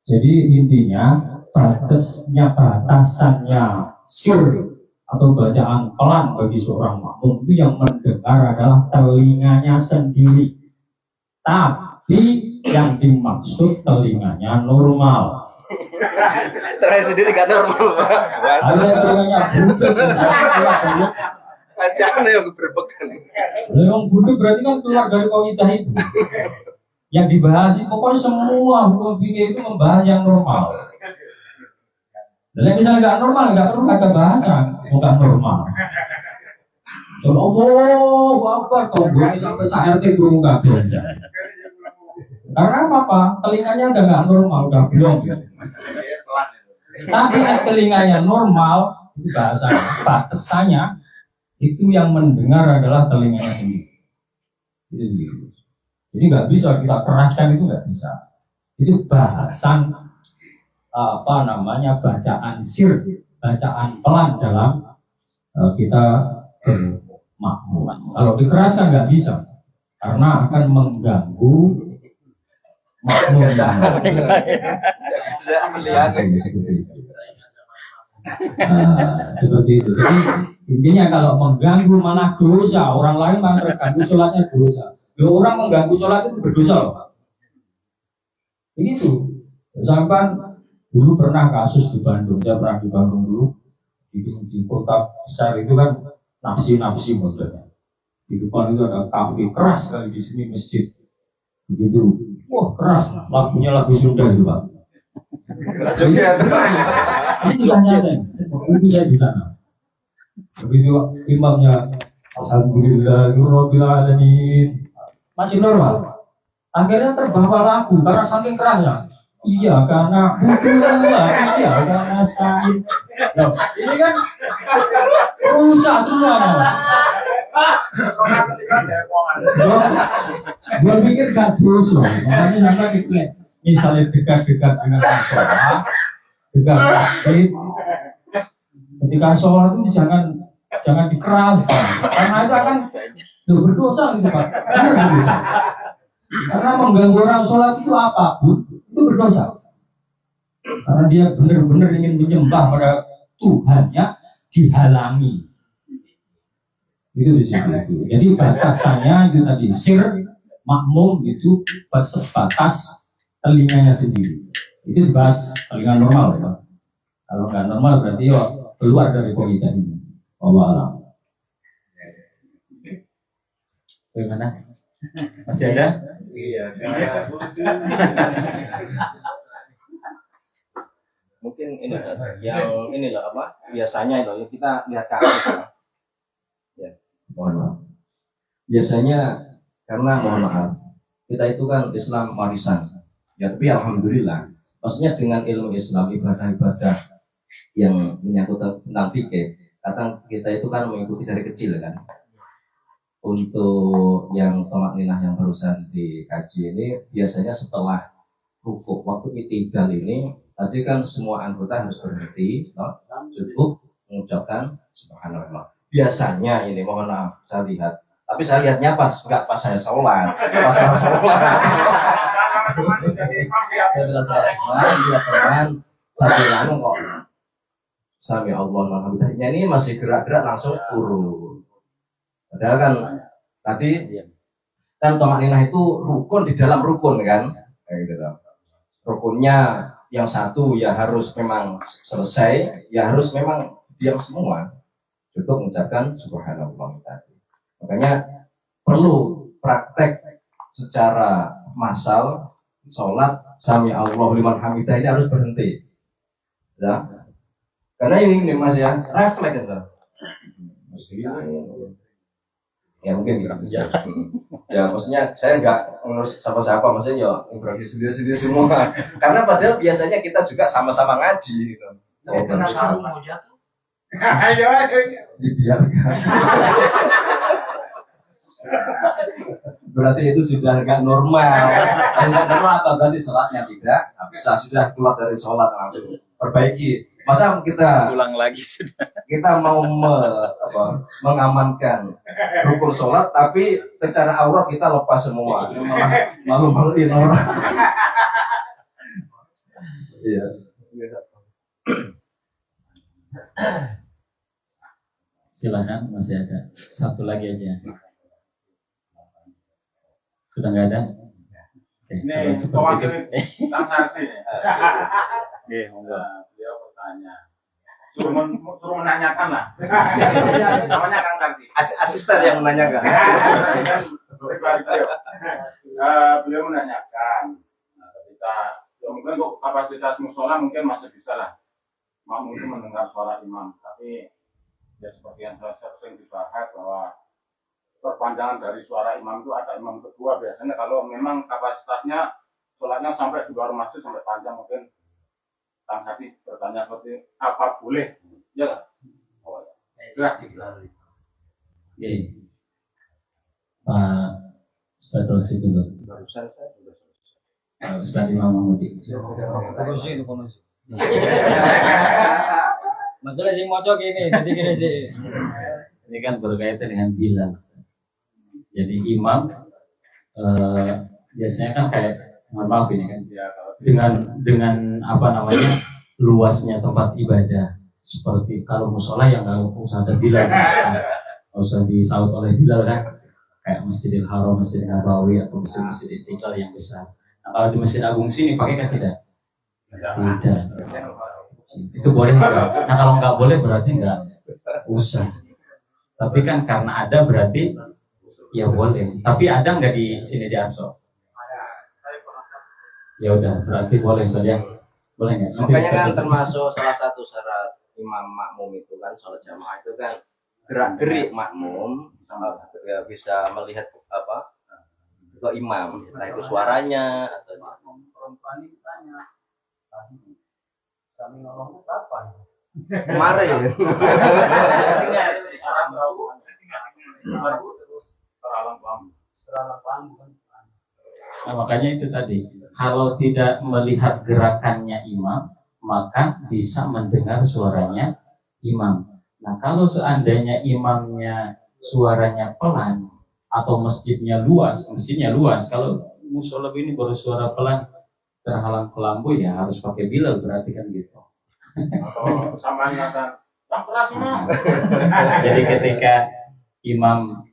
Jadi intinya batasannya syur atau bacaan pelan bagi seorang makmum itu yang mendengar adalah telinganya sendiri. Tapi yang dimaksud telinganya normal, Terakhir sendiri gak normal, Pak. Ada telinganya buntut. Ancaman yang berpekan. Yang buntut berarti kan keluar dari kaidah itu. Yang dibahas itu pokoknya semua hukum fikih itu membahas yang normal. Dan misalnya nggak normal, nggak perlu ada bahasan, bukan normal. Kalau Allah, apa tombol sampai RT burung kabel. Karena apa? Telinganya udah nggak normal, udah belum. Tapi telinganya normal, itu bahasa batasannya itu yang mendengar adalah telinganya sendiri. Itu. Jadi nggak bisa kita keraskan, itu nggak bisa. Itu bahasan bacaan sir, bacaan pelan dalam kita bermakmum. Kalau dikeraskan nggak bisa, karena akan mengganggu makmum. Seperti itu. Jadi intinya kalau mengganggu mana dosa, orang lain mana terganggu sholatnya dosa. Kalau orang mengganggu sholat itu berdosa loh. Begitu. Sampai dulu pernah kasus di Bandung, saya pernah di Bandung dulu, di kota besar itu kan nafsi modelnya. Di depan itu ada kafe keras sekali, di sini masjid. Begitu, wah keras, lagunya lagu Sunda itu Pak. Ini kisah nyata, itu saya di sana. Begitu imamnya, alhamdulillah, rabbil alamin. Masih normal. Akhirnya terbawa lagu karena saking kerasnya. Iya karena iya karena sakit. Loh, ini kan rusak semua. Gue pikir gak dosa. Makanya sampai misalnya dekat-dekat dengan sholat, dekat masjid. Ketika sholat itu jangan dikeraskan. Karena itu akan berdosa gitu Pak. Karena mengganggu orang sholat itu apapun itu berdosa. Karena dia benar-benar ingin menyembah pada Tuhannya dihalangi. Itu di situ. Jadi batasannya itu tadi sir makmum itu sebatas telinganya sendiri. Itu dibahas telinga normal ya. Kalau nggak normal berarti keluar dari kaidah ini. Allah alam. Bagaimana? Masih ada? Iya. Mungkin ini yang inilah apa? Biasanya itu kita lihat kasus. Ya, mohon maaf. Biasanya karena mohon maaf, kita itu kan Islam warisan. Ya, tapi alhamdulillah. Maksudnya dengan ilmu Islam ibadah-ibadah yang menyangkut tentang fikih, kadang kita itu kan mengikuti dari kecil kan. Untuk yang tamakninah yang barusan dikaji ini biasanya setelah rukuk waktu i'tidal ini tadi kan semua anggota harus berhenti, cukup mengucapkan subhanallah. Biasanya ini mohon maaf saya lihat, tapi saya lihatnya nggak pas saya sholat, pas saya sholat. Saya bilang dia teman satu lama kok sami Allah alhamdulillah ini masih gerak-gerak langsung turun. Padahal kan tadi kan tamakninah itu rukun di dalam rukun kan, gitu. Rukunnya yang satu ya harus memang selesai, ya harus memang diam semua, cukup mengucapkan subhanallah tadi. Makanya perlu praktek secara massal sholat sami Allah liman hamidah ini harus berhenti, ya. Karena ini Mas ya refleks itu. Ya mungkin ya. Ya maksudnya saya nggak ngurus siapa-siapa, maksudnya ya improvis sendiri semua. Karena padahal biasanya kita juga sama-sama ngaji gitu. Kenapa mau jatuh? Dibiarkan. Berarti itu sudah nggak normal. Nggak normal apa berarti sholatnya tidak bisa, sudah keluar dari sholat langsung perbaiki. Masa kita ulang lagi sudah. Kita mau mengamankan rukun sholat, tapi secara aurat kita lepas semua, malu-maluin orang. Iya. Silakan, masih ada satu lagi aja. Sudah nggak ada? Ini wakil Kang Sarsi. Beliau bertanya. Suruh menanyakan lah. Namanya Kang Karti. Asisten yang menanyakan. Beliau menanyakan. Nah, ketika ya mungkin untuk kapasitas musola mungkin masih bisa lah. Makmum itu mendengar suara imam, tapi ya seperti yang saya sering dibahas bahwa perpanjangan dari suara imam itu ada imam kedua biasanya kalau memang kapasitasnya sholatnya sampai di luar masjid sampai panjang mungkin Kang Hadi bertanya seperti apa boleh ya kan? Oh ya. Oke. Pak Ustaz Rosi dulu. Barusan saya sudah selesai. Pak Ustaz Imam Mahmudi. Konosi. Masalah sing maca kene, dadi kene sih. Ini kan berkaitan dengan Bilal. Jadi imam biasanya kan kayak, mohon maaf ini kan, dengan apa namanya luasnya tempat ibadah. Seperti kalau musola yang nggak usah ada Bilal, nggak usah disaut oleh Bilal kan, kayak Masjidil Haram, Masjid Nabawi atau Masjid Istiqlal yang besar. Nah, kalau di Masjid Agung sini pakai kan tidak? Tidak. Itu boleh enggak? Nah kalau nggak boleh berarti nggak usah. Tapi kan karena ada berarti ya boleh. Tapi ada nggak di sini di Arso? Ya udah berarti boleh saja. Boleh nggak? Makanya kan termasuk salah satu syarat imam makmum itu kan sholat jamaah itu kan gerak-gerik makmum ya bisa melihat apa ke imam, entah itu suaranya atau Perempuan ini tanya, kami ngomong kapan? kemarin. Nah, makanya itu tadi, kalau tidak melihat gerakannya imam, maka bisa mendengar suaranya imam. Nah, kalau seandainya imamnya suaranya pelan atau masjidnya luas, kalau musola ini baru suara pelan terhalang pelambu ya harus pakai Bilal berarti kan gitu. Atau sama ingatan, yang keras imam. Jadi ketika imam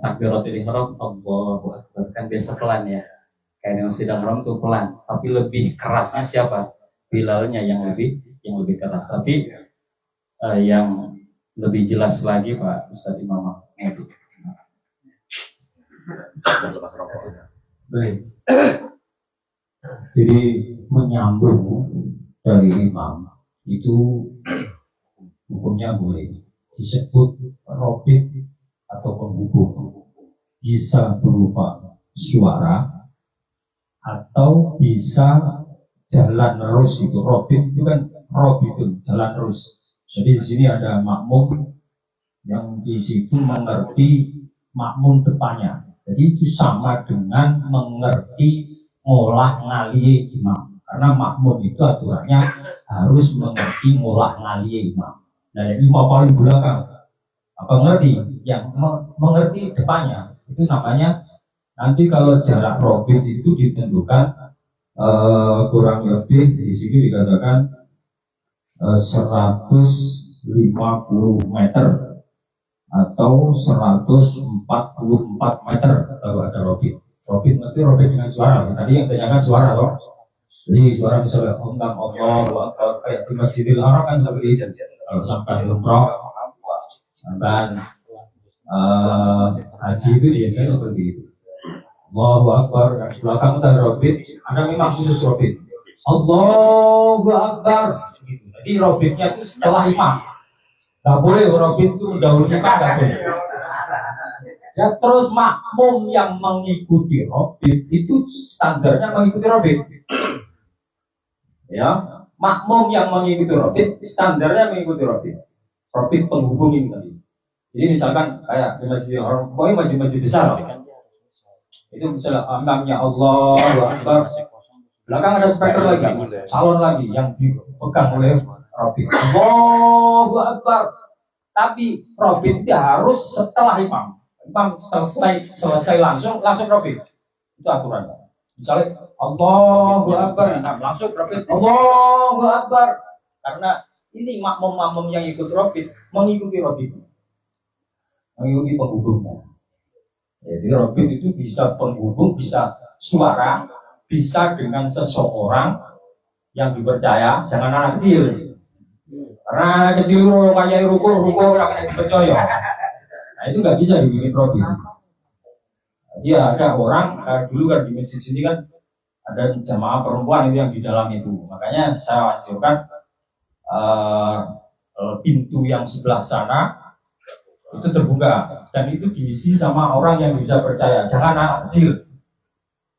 takbiratul ihram Allahu Akbar kan biasa pelan ya. Kayak di Masjidil Haram tuh pelan, tapi lebih kerasnya siapa? Bilalnya yang lebih keras. Tapi yang lebih jelas lagi Pak Ustaz Imam Mahmudi. Baik. Jadi menyambung dari imam itu hukumnya boleh disebut robit atau penghubung, bisa berupa suara atau bisa jalan terus. Itu robit itu kan robitun jalan terus. Jadi di sini ada makmum yang di situ mengerti makmum depannya. Jadi itu sama dengan mengerti ngolah ngaliye imam. Karena makmum itu aturannya harus mengerti ngolah ngaliye imam. Nah ini imam paling belakang apa ngerti? Yang mengerti depannya itu namanya nanti kalau jarak robit itu ditentukan kurang lebih di sini dikatakan 150 meter atau 144 meter kalau ada robit. Robit nanti robit dengan suara. Tadi yang tanyakan suara loh. Jadi suara misalnya Allah kayak di Masjidil Haram kan seperti kalau sampai umroh dan haji itu biasanya seperti itu. Allahu Akbar, dan belakang ada robit, ada memang khusus robit. Allahu Akbar. Jadi robitnya itu setelah imam. Gak boleh robit itu mendahului imam, gak boleh. Ya, terus makmum yang mengikuti robit itu standarnya mengikuti robit. Ya, makmum yang mengikuti robit standarnya mengikuti robit. Robit penghubung ini tadi. Jadi misalkan kayak di Masjidil Haram, pokoknya masjid-masjid besar. Itu misalnya imamnya Allahu Akbar. Belakang ada speaker lagi, salon lagi yang dipegang oleh robit. Allahu Akbar. Tapi robit itu harus setelah imam. Imam selesai langsung robit. Itu aturannya. Misalnya Allahu Akbar, langsung robit. Allahu Akbar. Karena ini makmum-makmum yang ikut robit mengikuti robit. Mengikuti penghubungnya. Jadi robit itu bisa penghubung, bisa suara, bisa dengan seseorang, yang dipercaya, jangan anak kecil. Karena anak kecil kayak ruko orang yang dipercaya. Nah itu nggak bisa dibikin profit. Dia ada orang dulu kan di masjid sini kan ada jamaah perempuan itu yang di dalam itu. Makanya saya anjurkan pintu yang sebelah sana itu terbuka dan itu diisi sama orang yang bisa percaya, jangan anak kecil.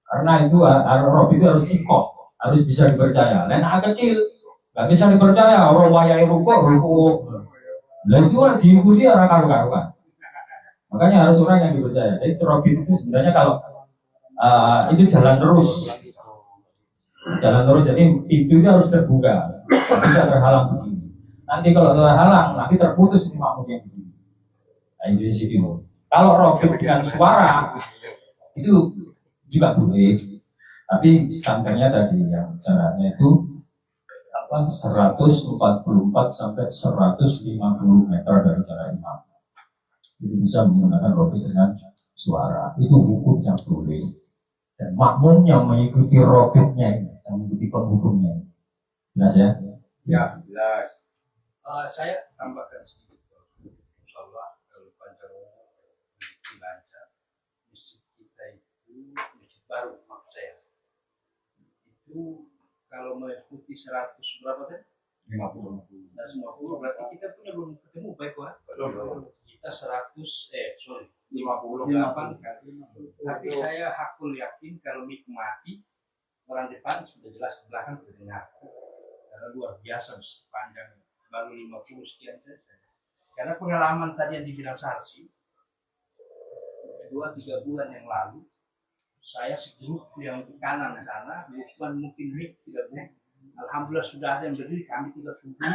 Karena itu roh itu harus sikoh, harus bisa dipercaya. Dan anak kecil nggak bisa dipercaya, orang wayai ruko. Dan itu diikuti orang karuan. Makanya harus orang yang dipercaya. Jadi robin itu sebenarnya kalau itu jalan terus, jadi pintunya harus terbuka, nggak bisa terhalang begini. Nanti kalau terhalang, nanti terputus ini makmum yang begini. Nah, itu di situ. Kalau robin dengan suara itu juga boleh, tapi standarnya tadi yang caranya itu 144 sampai 150 meter dari jarak imam. Itu bisa menggunakan robin dengan suara. Itu hukum yang boleh. Dan makmum yang mengikuti robinnya, yang mengikuti penghukumnya. Jelas ya? Ya, jelas. Saya tambahkan sedikit. Insyaallah kalau panjang lancar, masjid kita itu masjid baru maksud saya. Itu kalau mengikuti 100 berapa kan? 50 berarti kita punya belum ketemu baik orang. Kita 58 kali. Tapi saya hakul yakin kalau nikmati orang depan sudah jelas, belakang sudah dengar. Karena luar biasa panjang, baru 50 sekian saja. Karena pengalaman tadi yang dibilang Sarsi 2-3 bulan yang lalu, saya segrup yang di kanan sana, bukan mungkin mic tidak boleh. Alhamdulillah sudah ada yang berdiri, kami tidak sungguh.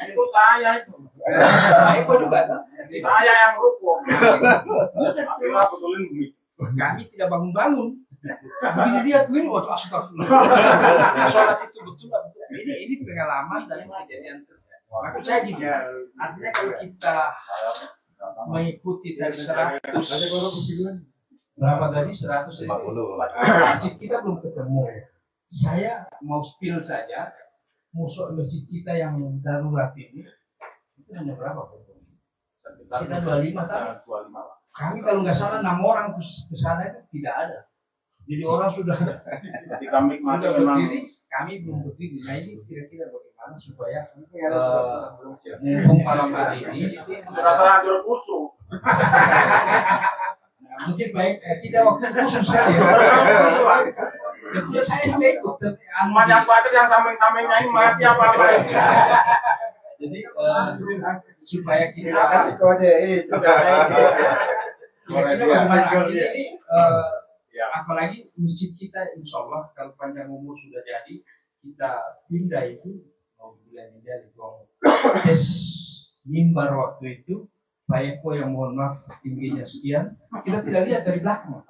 Itu saya itu. Saya juga. Saya yang ruko. Alhamdulillah betulin bumi. Kami tidak bangun-bangun. Begini dia tuh ini waktu astagfirullah. Sholat itu betul. Ini pengalaman dan kejadian terjadi. Maksud saya gini, artinya kalau kita mengikuti dari 100 berapa tadi 150 masjid kita belum ketemu. Saya mau spill saja musuh masjid kita yang darurat ini itu hanya berapa? Kita 25 tahun. Kami kalau nggak salah 6 orang ke sana itu tidak ada. Jadi orang sudah kami berdiri, kami belum berdiri. Nah ini kira-kira bagaimana supaya mumpung malam hari ini rata-rata hancur kusuk. Mungkin baik kita waktu khusus sekali. Ya saya tidak ikut. Yang khawatir yang samping-sampingnya ini mati apa-apa. Jadi supaya kita kasih kode ini apalagi masjid kita insya Allah kalau panjang umur sudah jadi kita pindah itu mau bulan ini dari tes mimbar waktu itu Bayeko yang mohon maaf tingginya sekian kita tidak lihat dari belakang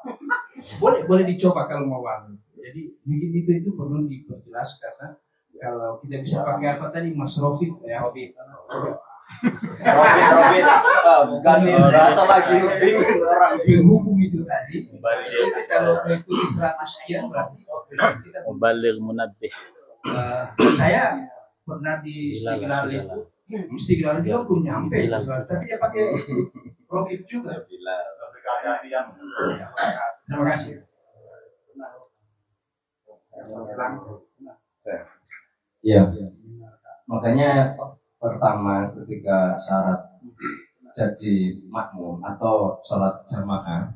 boleh dicoba kalau mau wangi. Jadi mungkin itu perlu diperjelas karena kalau kita bisa pakai apa tadi Mas Rofik ya Rofik ganti bahasa lagi bingung orang berhubung itu tadi kalau mengikuti 100 sekian berarti kita Mubaligh munabbih. saya pernah di Istiqlal itu belum nyampe tapi dia pakai Rofik juga. Terima kasih. Ya, makanya pertama ketika syarat jadi makmum atau sholat jamaah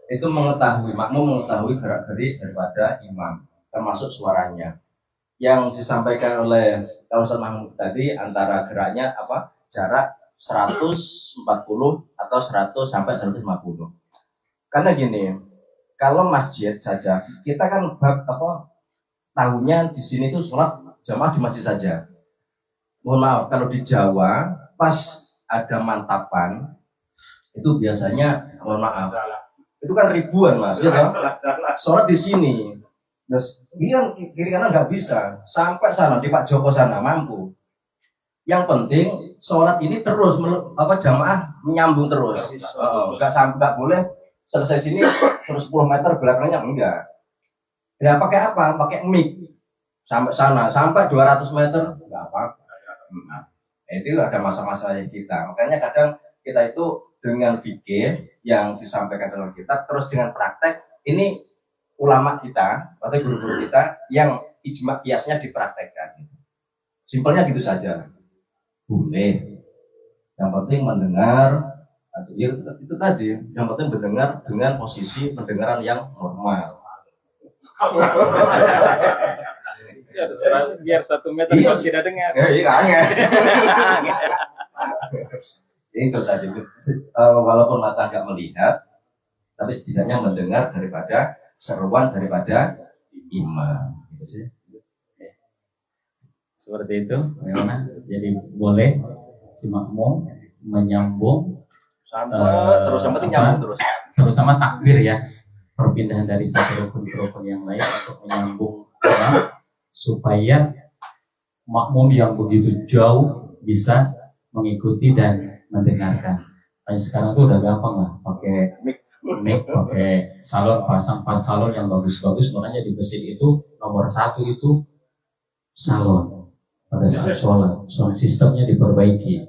itu makmum mengetahui gerak-gerik daripada imam termasuk suaranya yang disampaikan oleh Ustaz Mahmud tadi antara geraknya jarak 140 atau 100 sampai 150. Karena gini, kalau masjid saja kita kan tahunya di sini tuh sholat jamaah di masjid saja. Mohon maaf, kalau di Jawa pas ada mantapan itu biasanya mohon maaf itu kan ribuan mas, ya kan? Sholat di sini, terus kiri kanan nggak bisa sampai sana di Pak Joko sana mampu. Yang penting sholat ini terus jamaah menyambung terus, nggak boleh selesai sini terus 10 meter belakangnya enggak. Nggak pakai apa? Pakai mic sampai sana, sampai 200 meter nggak apa-apa. Itu ada masa-masa kita. Makanya kadang kita itu dengan fikih yang disampaikan dalam kitab, terus dengan praktek, ini ulama kita atau guru-guru kita yang ijma kiasnya dipraktekkan. Simpelnya gitu saja. Boleh. Yang penting mendengar, ya, itu tadi. Yang penting mendengar dengan posisi pendengaran yang normal. Ya, biar 1 meter kalau tidak dengar. Iya, itu tadi. Walaupun mata nggak melihat, tapi setidaknya mendengar daripada seruan daripada imam. Gitu sih. Seperti itu, bagaimana? Jadi boleh si makmum menyambung Terus yang penting nyambung terus. Terutama takbir ya, perpindahan dari satu rukun ke rukun yang lain untuk menyambung imam supaya makmum yang begitu jauh bisa mengikuti dan mendengarkan. Nah, sekarang tuh udah gampang lah, pakai mic, pakai salon, pasang salon yang bagus-bagus. Makanya di masjid itu nomor 1 itu salon. Pada saat sholat, sound sistemnya diperbaiki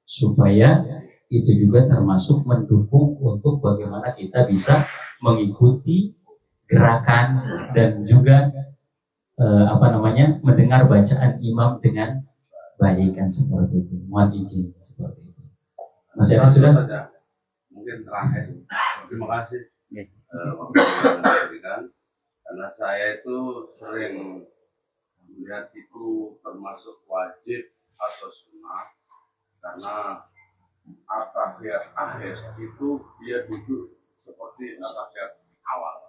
supaya itu juga termasuk mendukung untuk bagaimana kita bisa mengikuti gerakan dan juga mendengar bacaan imam dengan baik, kan seperti itu. Mohon izin seperti itu. Mas Yara sudah? Mungkin terakhir. Terima kasih. Waktu yang diberikan, karena saya itu sering melihat itu termasuk wajib atau sunnah, karena at-tahiyat akhir itu dia duduk seperti at-tahiyat awal.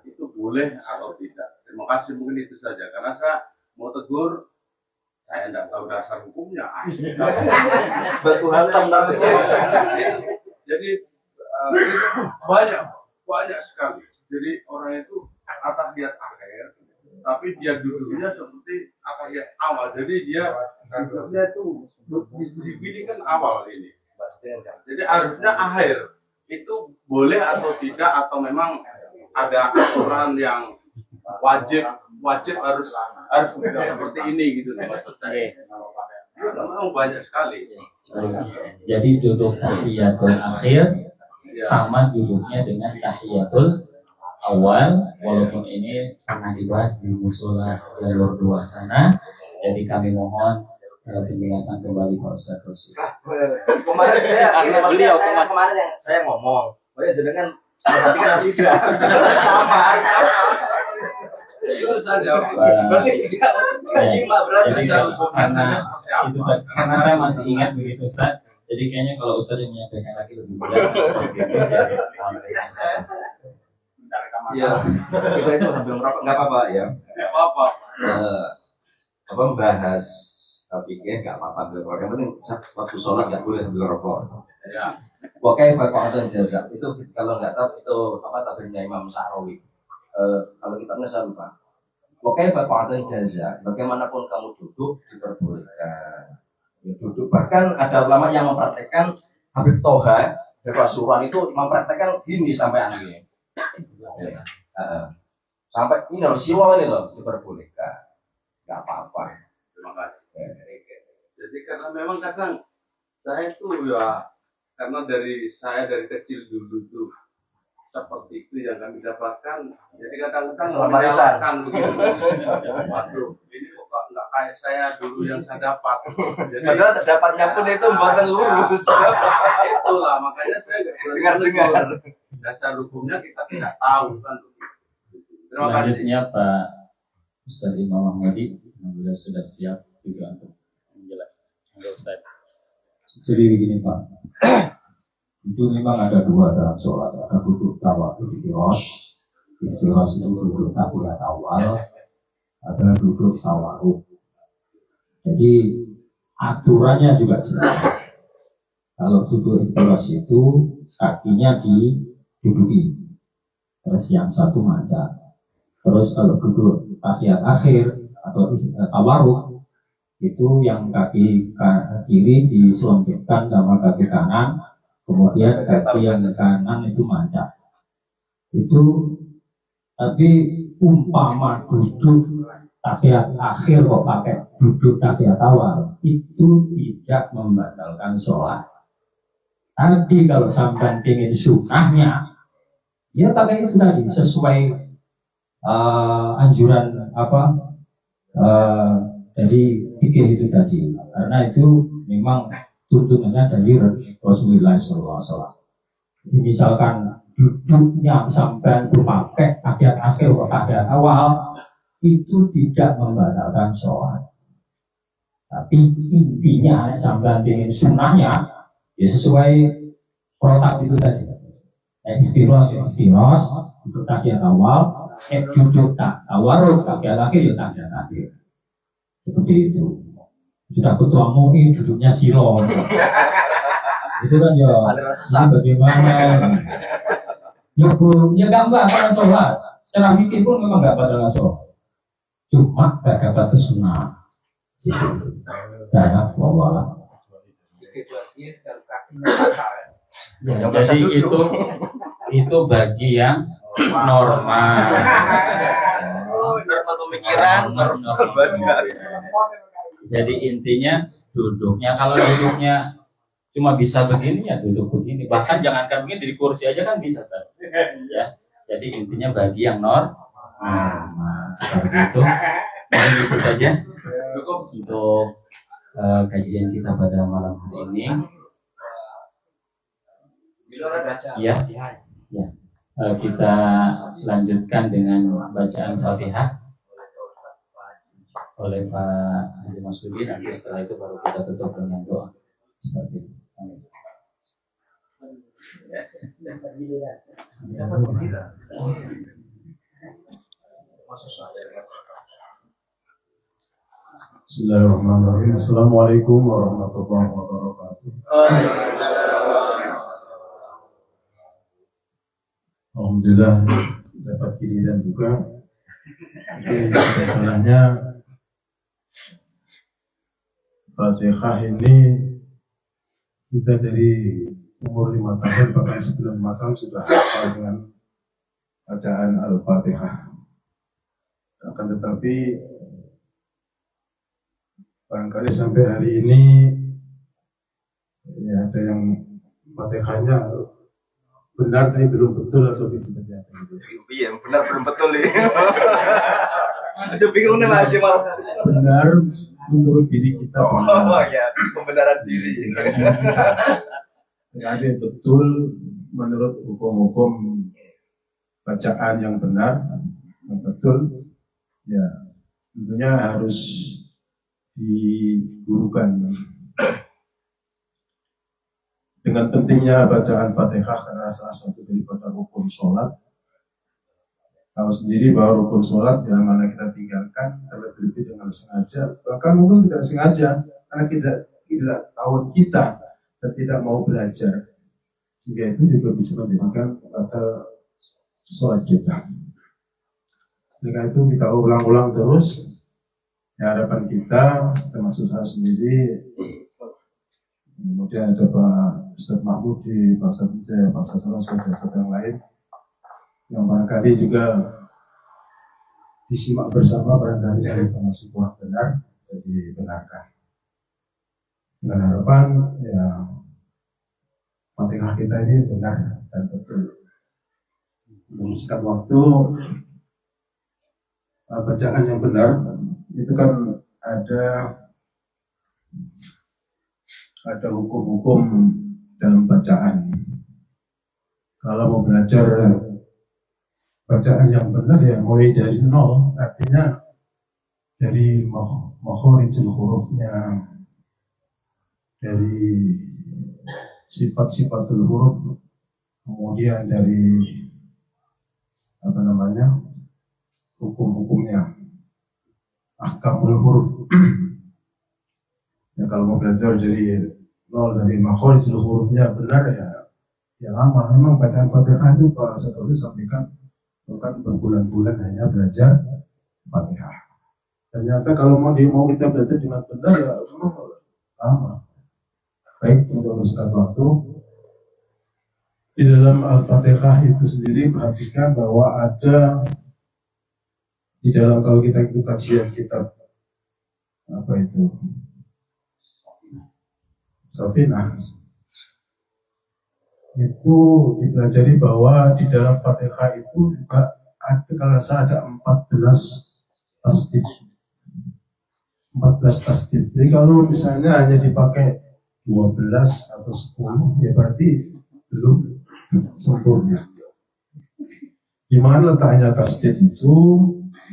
Itu boleh atau tidak? Terima kasih, mungkin itu saja. Karena saya mau tegur, saya tidak tahu dasar hukumnya. Batu hantam tapi. Jadi banyak sekali. Jadi orang itu at-tahiyat akhir, tapi dia duduknya seperti atahiyat awal. Jadi dia duduknya itu dipilih kan awal ini. Jadi harusnya akhir. Itu boleh atau tidak, atau memang ada aturan yang wajib harus seperti ini gitu maksud saya. Memang banyak sekali. Jadi duduk tahiyatul akhir sama duduknya dengan tahiyatul awal, walaupun ini pernah dibahas di musola jalur 2 sana. Jadi kami mohon penjelasan kembali Pak Ustaz Rosi. Kemarin kemarin yang saya ngomong, dengan sama. Itu saja. Karena saya masih ingat begitu Ustaz. Jadi kayaknya kalau Ustaz yang menyampaikan lagi lebih jelas seperti itu. Iya, kita itu sambil merokok nggak apa-apa ya. Nggak apa-apa. Membahas topiknya nggak apa-apa. Yang penting waktu sholat nggak boleh sambil rokok. Ya. Pokoknya faktor jazak itu kalau nggak tahu itu apa tafsirnya Imam Sa'rawi. Kalau kita nggak lupa. Pokoknya faktor jazak. Bagaimanapun kamu duduk diperbolehkan. Ya, duduk, bahkan ada ulama yang mempraktekkan Habib Toha dari Pasuruan itu mempraktekkan gini sampai aneh. Sampai ini loh siwa ini loh diperbolehkan, nggak apa-apa. Terima kasih. Jadi karena memang kadang saya itu ya, karena dari kecil dulu tuh seperti itu yang kami dapatkan. Jadi kadang-kadang menyalahkan begitu. Waduh, ini kok nggak kayak saya dulu yang saya dapat. Jadi Padahal sedapatnya pun itu buatan lurus. itulah makanya saya nggak dengar. Dasar hukumnya kita tidak tahu kan. Terima kasih. Selanjutnya Pak Ustaz Imam Ahmadi, beliau sudah siap juga untuk menjelaskan. Jadi begini Pak, itu memang ada 2 dalam sholat, ada duduk tawadhu iftirosh itu duduk tahiyat awal, ada duduk tawadhu. Jadi aturannya juga jelas. Kalau duduk iftirosh itu kakinya diduduki, terus yang satu manjat. Terus kalau duduk tahiyat akhir atau tawarruk itu yang kaki kiri diselongkapkan sama kaki kanan, kemudian kaki yang kanan itu manjat. Itu Tapi umpama duduk tahiyat akhir kok pakai duduk tahiyat awal, itu tidak membatalkan sholat. Tapi kalau sampai ingin sunnahnya, ya pakai itu tadi sesuai anjuran dari fikih itu tadi. Karena itu memang tuntunannya dari Rasulullah SAW. Jadi misalkan duduknya sampai pakai tahiyat akhir atau tahiyat awal, itu tidak membatalkan sholat. Tapi intinya sampai ingin sunnahnya, ya sesuai protap itu tadi. Ikhtiros untuk tahiyat awal, duduk tawarruk tahiyat akhir, ya tahiyat akhir. Seperti itu. Sudah ketua MUI duduknya silon. Itu kan ya, ini bagaimana? Ya gambar pada sholat. Secara mikir pun memang nggak pada sholat. Cuma nggak dapat kesunnah. Saya wallah. Jadi itu bagi yang normal. Normal pemikiran, normal baca. Jadi intinya duduknya, kalau duduknya cuma bisa begini ya duduk begini. Bahkan jangankan begini, di kursi aja kan bisa kan? Ya. Jadi intinya bagi yang normal. Seperti itu. Dan itu saja untuk kajian kita pada malam hari ini. Ya. Kita lanjutkan dengan bacaan Fatihah oleh Pak Haji Masudi. Nanti setelah itu baru kita tutup dengan doa seperti itu. Amin. Bismillahirrahmanirrahim. Assalamualaikum warahmatullahi wabarakatuh. Alhamdulillah dapat giliran juga. Tapi masalahnya Fatihah ini kita dari umur 5 tahun bahkan sebelum 5 tahun sudah hafal dengan bacaan Al-Fatihah. Akan tetapi barangkali sampai hari ini ya ada yang Fatihahnya benar tapi belum betul atau seperti apa gitu. Iya, benar belum betul nih. Coba bingung nih Mas Jamal. Benar menurut diri kita. Oh ya, pembenaran diri. Ada yang betul menurut hukum-hukum bacaan yang benar, yang betul, ya tentunya harus digurukan. Dengan pentingnya bacaan Fatihah karena salah satu daripada rukun sholat. Tahu sendiri bahwa rukun sholat yang mana kita tinggalkan terlebih dengan sengaja, bahkan mungkin tidak sengaja karena tidak tahu kita dan tidak mau belajar, sehingga itu juga bisa menjadikan batal sholat kita. Dengan itu kita ulang-ulang terus. Ya, harapan kita termasuk saya sendiri. Kemudian ada Pak Ustaz Mahmudi, Pak Ustaz Wijaya, Pak Ustaz Salah, Ustaz yang lain yang barangkali juga disimak bersama, barangkali saya termasuk sebuah benar bisa dibenarkan. Dengan harapan ya Fatihah kita ini benar dan betul. Dalam singkat waktu bacaan yang benar itu kan ada hukum-hukum dalam bacaan. Kalau mau belajar bacaan yang benar ya mulai dari nol, artinya dari makhorijul hurufnya, dari sifat-sifatul huruf, kemudian dari hukum-hukumnya, ahkamul huruf. Ya kalau mau belajar dari nol, dari makhorijul hurufnya benar ya lama. Memang bacaan Fatihah itu Pak Ustaz sampaikan bukan berbulan-bulan hanya belajar Fatihah. Ternyata kalau mau kita belajar dengan benar ya lama. Baik, untuk singkat waktu, di dalam Al-Fatihah itu sendiri perhatikan bahwa ada di dalam kalau kita ikut kajian kitab apa itu Safinah itu dipelajari bahwa di dalam Fatihah itu juga ada kalau saya ada 14 tasdid. 14 tasdid. Jadi kalau misalnya hanya dipakai 12 atau 10 ya berarti belum sempurna. Di mana letaknya tasdid itu?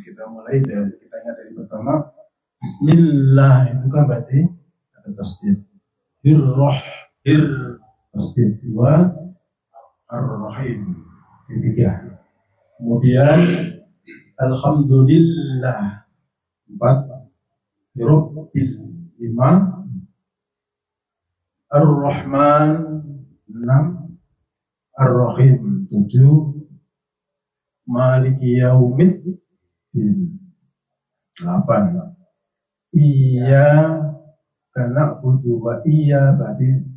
Kita mulai dari dari pertama Bismillah itu kan berarti ada tasdid. Tasdid 2, Ar-Rahim ketiga. Kemudian Alhamdulillah 4, Rabbil 5, Ar-Rahman 6, Ar-Rahim 7, Maliki Yaumiddin 8. Iyyaka na'budu wa berarti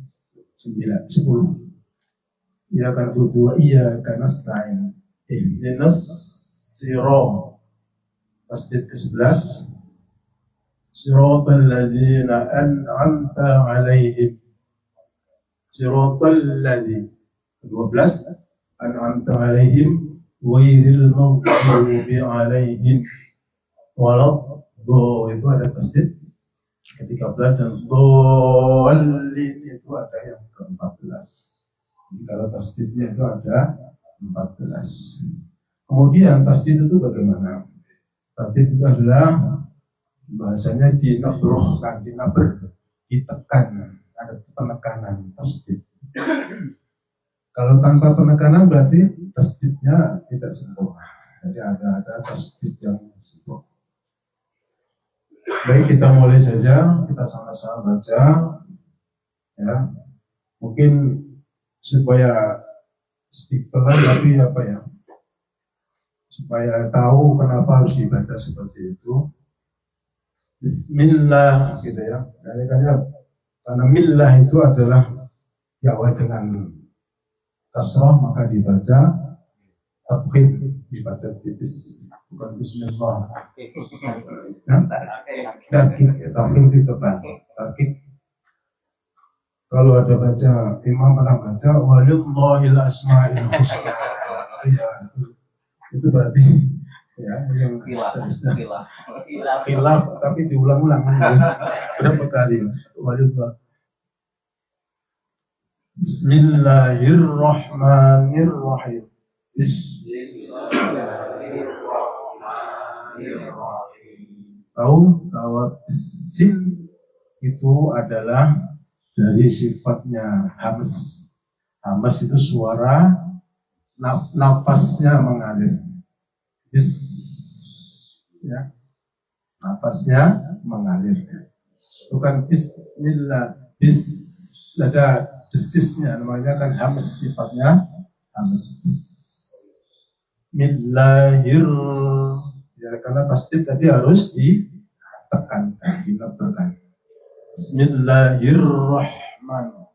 9, 10. Iyyaka na'budu wa iyyaka nasta'in. Ihdinas sirata. Tasdid ke-11. Siratal ladzina an'amta 'alaihim. Siratal ladzina. ke-12. An'amta 'alaihim ghairil maghdubi 'alaihim waladdallin. Itu ada tasdid ke-13 dan dhalin itu ada yang ke-14. Jadi kalau tasdidnya itu ada 14. Kemudian tasdid itu bagaimana? Tasdid itu adalah bahasanya dinabrohkan, ditekan, ada penekanan tasdid. Kalau tanpa penekanan berarti tasdidnya tidak sempurna. Jadi ada tasdid yang sempurna. Baik, kita mulai saja, kita sama-sama baca ya. Mungkin supaya sedikit pelan tapi supaya tahu kenapa harus dibaca seperti itu. Bismillah gitu ya. Karena millah itu adalah diawali dengan kasrah maka dibaca tafkhim, dibaca tipis, bukan bismillah. Tafkhim itu tebal. Kalau ada baca, imam pernah baca walillahil asma'il husna. Ya, itu berarti ya yang khilaf tapi diulang-ulang berapa kali. Walillah. Bismillahirrahmanirrahim. Tahu bahwa sin itu adalah dari sifatnya hamas. Hamas itu suara nafasnya mengalir. Ya, nafasnya mengalir. Bukan bismillah, ada desisnya, namanya kan hamas, sifatnya hamas. Bismillahir, ya karena tasdid tadi harus ditekankan, dinabrakkan. Bismillahirrahmanirrahim.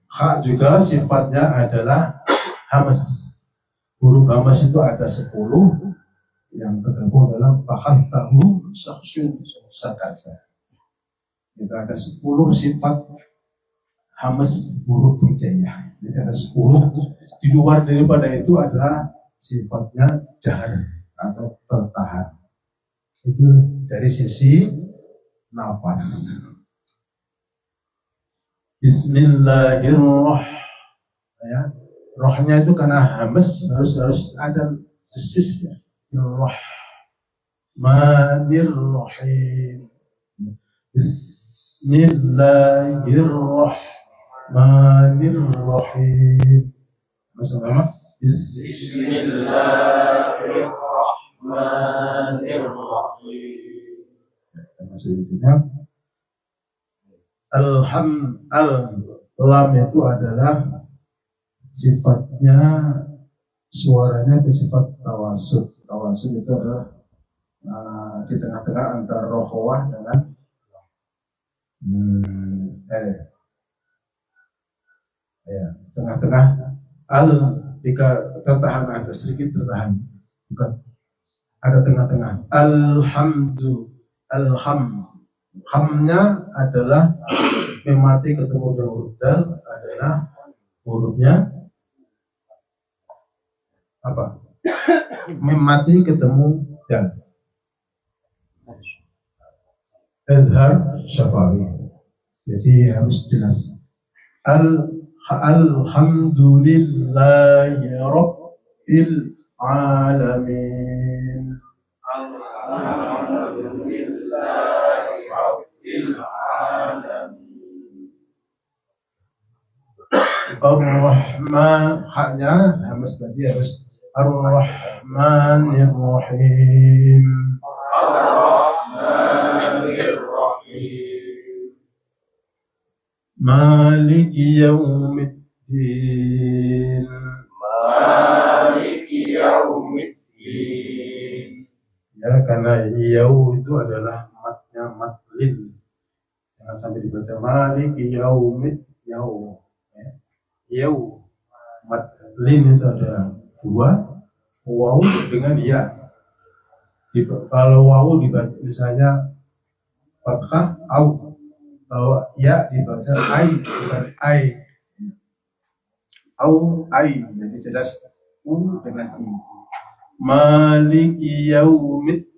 Ha juga sifatnya adalah hamas. Huruf hamas itu ada 10 yang tergabung dalam bahan tahu saksun sakasa. Itu ada 10 sifat hamas huruf hijaiyah. Jadi ada 10. Di luar daripada itu adalah sifatnya jahar atau tertahan. Itu dari sisi nafas. Bismillahirrahmanirrahim. Ya, rohnya itu karena hamas harus ada desisnya. Rahmanirrahim. Bismillahirrahmanirrahim. Sama-sama. Bismillahirrahmanirrahim. Maksudnya lam itu adalah sifatnya, suaranya itu sifat tawasud. Tawasud itu adalah di tengah-tengah antara rokhawah dengan tengah-tengah. Jika tertahan, ada sedikit tertahan, bukan ada tengah-tengah. Hamnya adalah memati ketemu dengan huruf dal, adalah hurufnya apa? Memati ketemu dal. Izhar syafawi. Jadi harus jelas. Alhamdulillahi Rabbil Alamin. Alhamdulillahi Rabbil Alamin. Ar-Rahman, haknya harus tadi harus Ar-Rahmanir Rahim. Ar-Rahmanir Rahim. Maliki Yaumiddin. Maliki Yaumiddin. Ya, karena yau itu adalah matnya matlin. Jangan sampai dibaca Maliki Yaumid yau. Yau matlin itu ada dua, wawu dengan ya. Kalau wawu dibaca misalnya fathah au, kalau ya dibaca ai bukan ai. Au ai, jadi jelas u dengan i. Maliki Yaumiddin.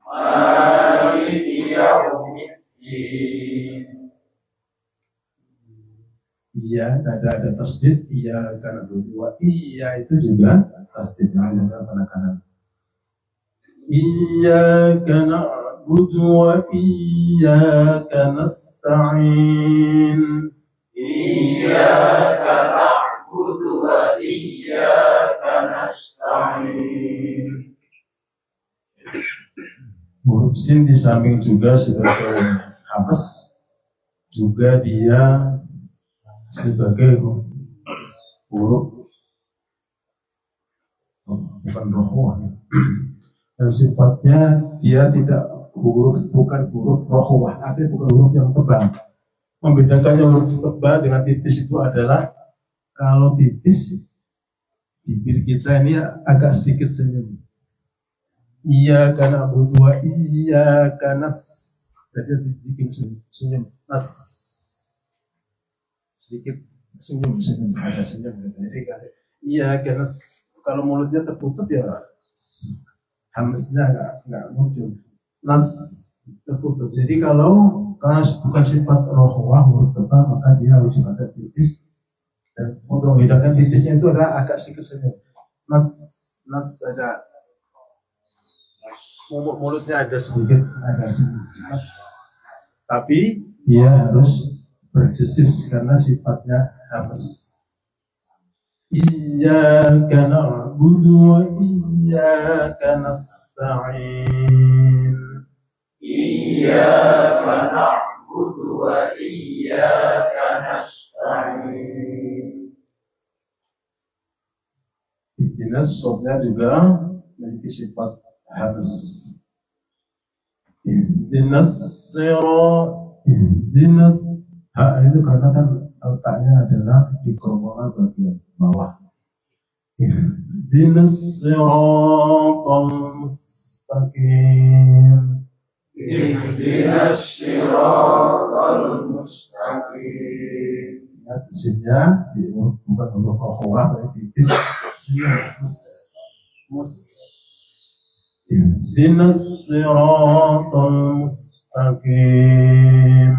Maliki Yaumiddin. Iya, ada tasdid, iya karena berdua. Iya itu juga tasdid, ada penekanan. Iyyaka na'budu wa iyyaka nasta'in. Iyyaka na'budu wa iyyaka nasta'in. Huruf sin di samping juga sebagai hamas, juga dia sebagai huruf bukan rohwah, dan sifatnya dia tidak bukan huruf rohwah, artinya bukan huruf yang tebal. Membedakannya huruf tebal dengan tipis itu adalah kalau tipis bibir kita ini agak sedikit senyum. Iyyaka na'budu wa iyyaka jadi sedikit senyum, sedikit senyum, ada senyum. Jadi iya, karena kalau mulutnya tertutup ya hamznya nggak muncul, tertutup. Jadi kalau karena bukan sifat rohwah huruf tebal, maka dia harus dibaca tipis. Dan untuk membedakan tipisnya itu adalah agak sedikit senyum. Ada mulutnya ada sedikit senyum. Tapi dia harus berdesis karena sifatnya hamas. Iyyaka na'budu wa iyyaka nasta'in. Iyyaka na'budu wa iyyaka nasta'in. Ihdinas sodnya juga memiliki sifat hamas. Ihdinas sirat. Ihdinas hak itu karena kan letaknya adalah di kerongkongan bagian bawah. Ihdinas siratal mustaqim. Ihdinas siratal mustaqim. Ingat sinnya bukan huruf rohwah, tapi tipis. Ihdinas siratal mustaqim.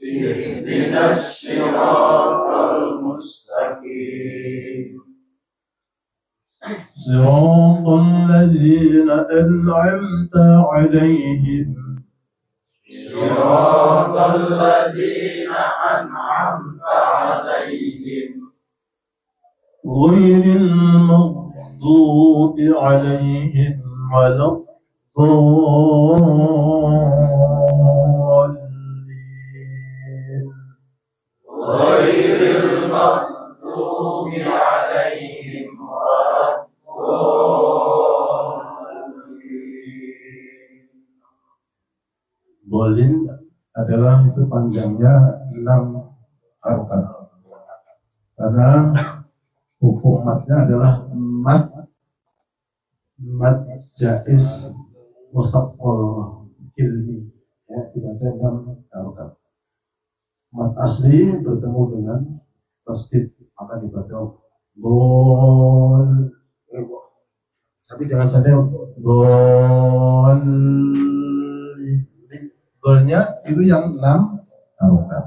Ihdinas siratal mustaqim. Siratal ladzina an'amta 'alaihim. Siratal ladzina an'amta 'alaihim. Ghairil maghdubi 'alaihim waladdallin. Ghairil maghdubi 'alaihim waladdallin. Dolin adalah itu panjangnya 6 harokat. Karena hukum matnya adalah mat jaiz mustaqbal ilmi, ya, dibaca dengan harokat. Mat asli bertemu dengan tasdid maka dibaca bol, tapi jangan sampai bol. Bolnya itu yang 6 harokat.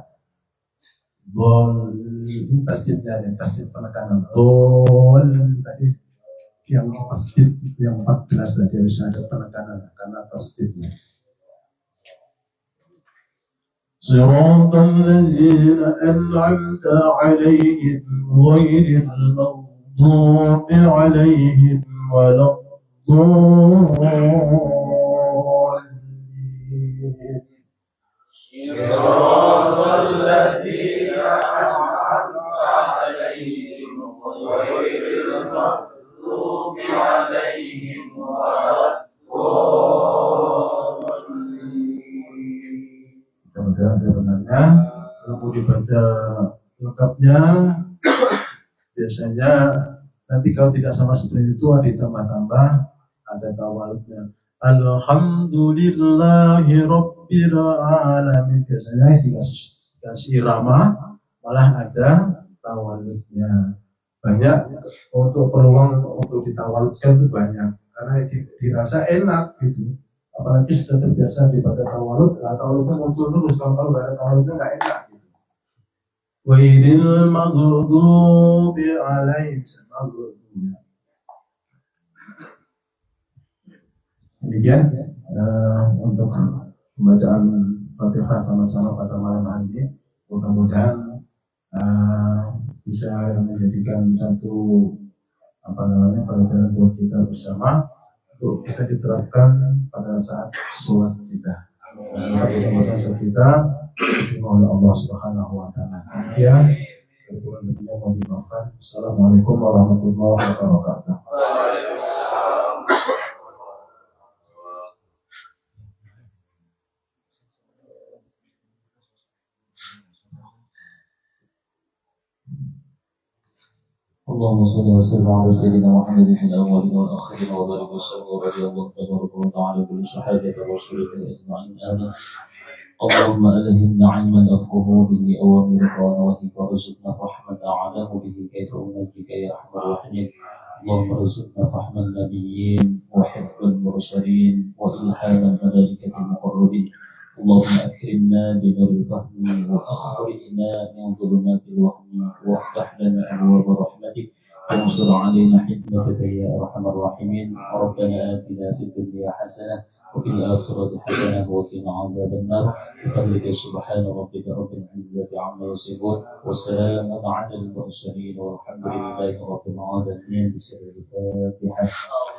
Bol ini tasdidnya, tasdid penekanan. Bol tadi yang tasdid yang 14 tadi harus ada penekanan karena tasdidnya. صراط الذين أنعمت عليهم غير المغضوب عليهم ولا الضالين. صراط الذين أنعمت عليهم غير المغضوب عليهم ولا Mudah-mudahan ada benarnya. Kalau mau dibaca lengkapnya, biasanya nanti kalau tidak sama seperti itu ada ditambah-tambah, ada tawaludnya. Alhamdulillahi Rabbil Alamin. Biasanya dikasih irama, malah ada tawaludnya. Banyak untuk peluang untuk ditawaludkan itu banyak, karena dirasa enak gitu. Apalagi sudah terbiasa dibaca tawalud, tawaludnya muncul terus. Kalau nggak ada tawaludnya nggak enak gitu. Wairil maghdubi alaihim. Demikian untuk pembacaan Fatihah sama-sama pada malam hari ini. Mudah-mudahan bisa menjadikan satu pelajaran buat kita bersama untuk bisa diterapkan pada saat sholat kita. Mudah-mudahan sholat kita oleh Allah Subhanahu Wa Taala. Ya, sebelumnya mohon dimaafkan. Assalamualaikum warahmatullahi wabarakatuh. اللهم صل وسلم على سيدنا محمد في الاولين والاخرين وبارك وسلم ورضي الله تبارك وتعالى كل صحابه رسولك اجمعين امين. اللهم الهمنا علما افقه به اوامرك ونواهيك وارزقنا فحما اعلاه به كيف انجيك يا ارحم الراحمين. اللهم ارزقنا فحم النبيين وحفظ المرسلين والهام الملائكه المقربين. اللهم أكرمنا بنور الفهم وأخرجنا من ظلمات الوهم وافتح لنا أبواب رحمتك وانصر علينا حكمتك يا أرحم الراحمين. ربنا آتنا في الدنيا حسنة وفي الآخرة حسنة وقنا عذاب النار. بفضلك سبحان ربك رب العزة عما يصفون وسلام على المرسلين والحمد لله رب العالمين. بسر الفاتحة.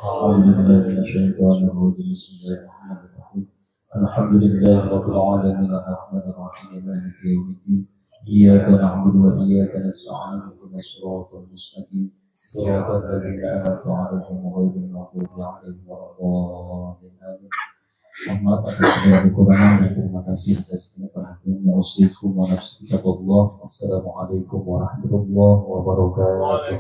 أعوذ بالله من الشيطان الرجيم. بسم الله الرحمن الرحيم. الحمد لله رب العالمين الرحمن الرحيم مالك يوم الدين. إياك نعبد وإياك نستعين اهدنا الصراط المستقيم صراط الذين أنعمت عليهم غير المغضوب عليهم ولا الضالين. Muhammad atas segala kekurangan dan terima kasih atas segala perhatiannya. Usikum wa nafsi taqwallah. Wassalamualaikum warahmatullahi wabarakatuh.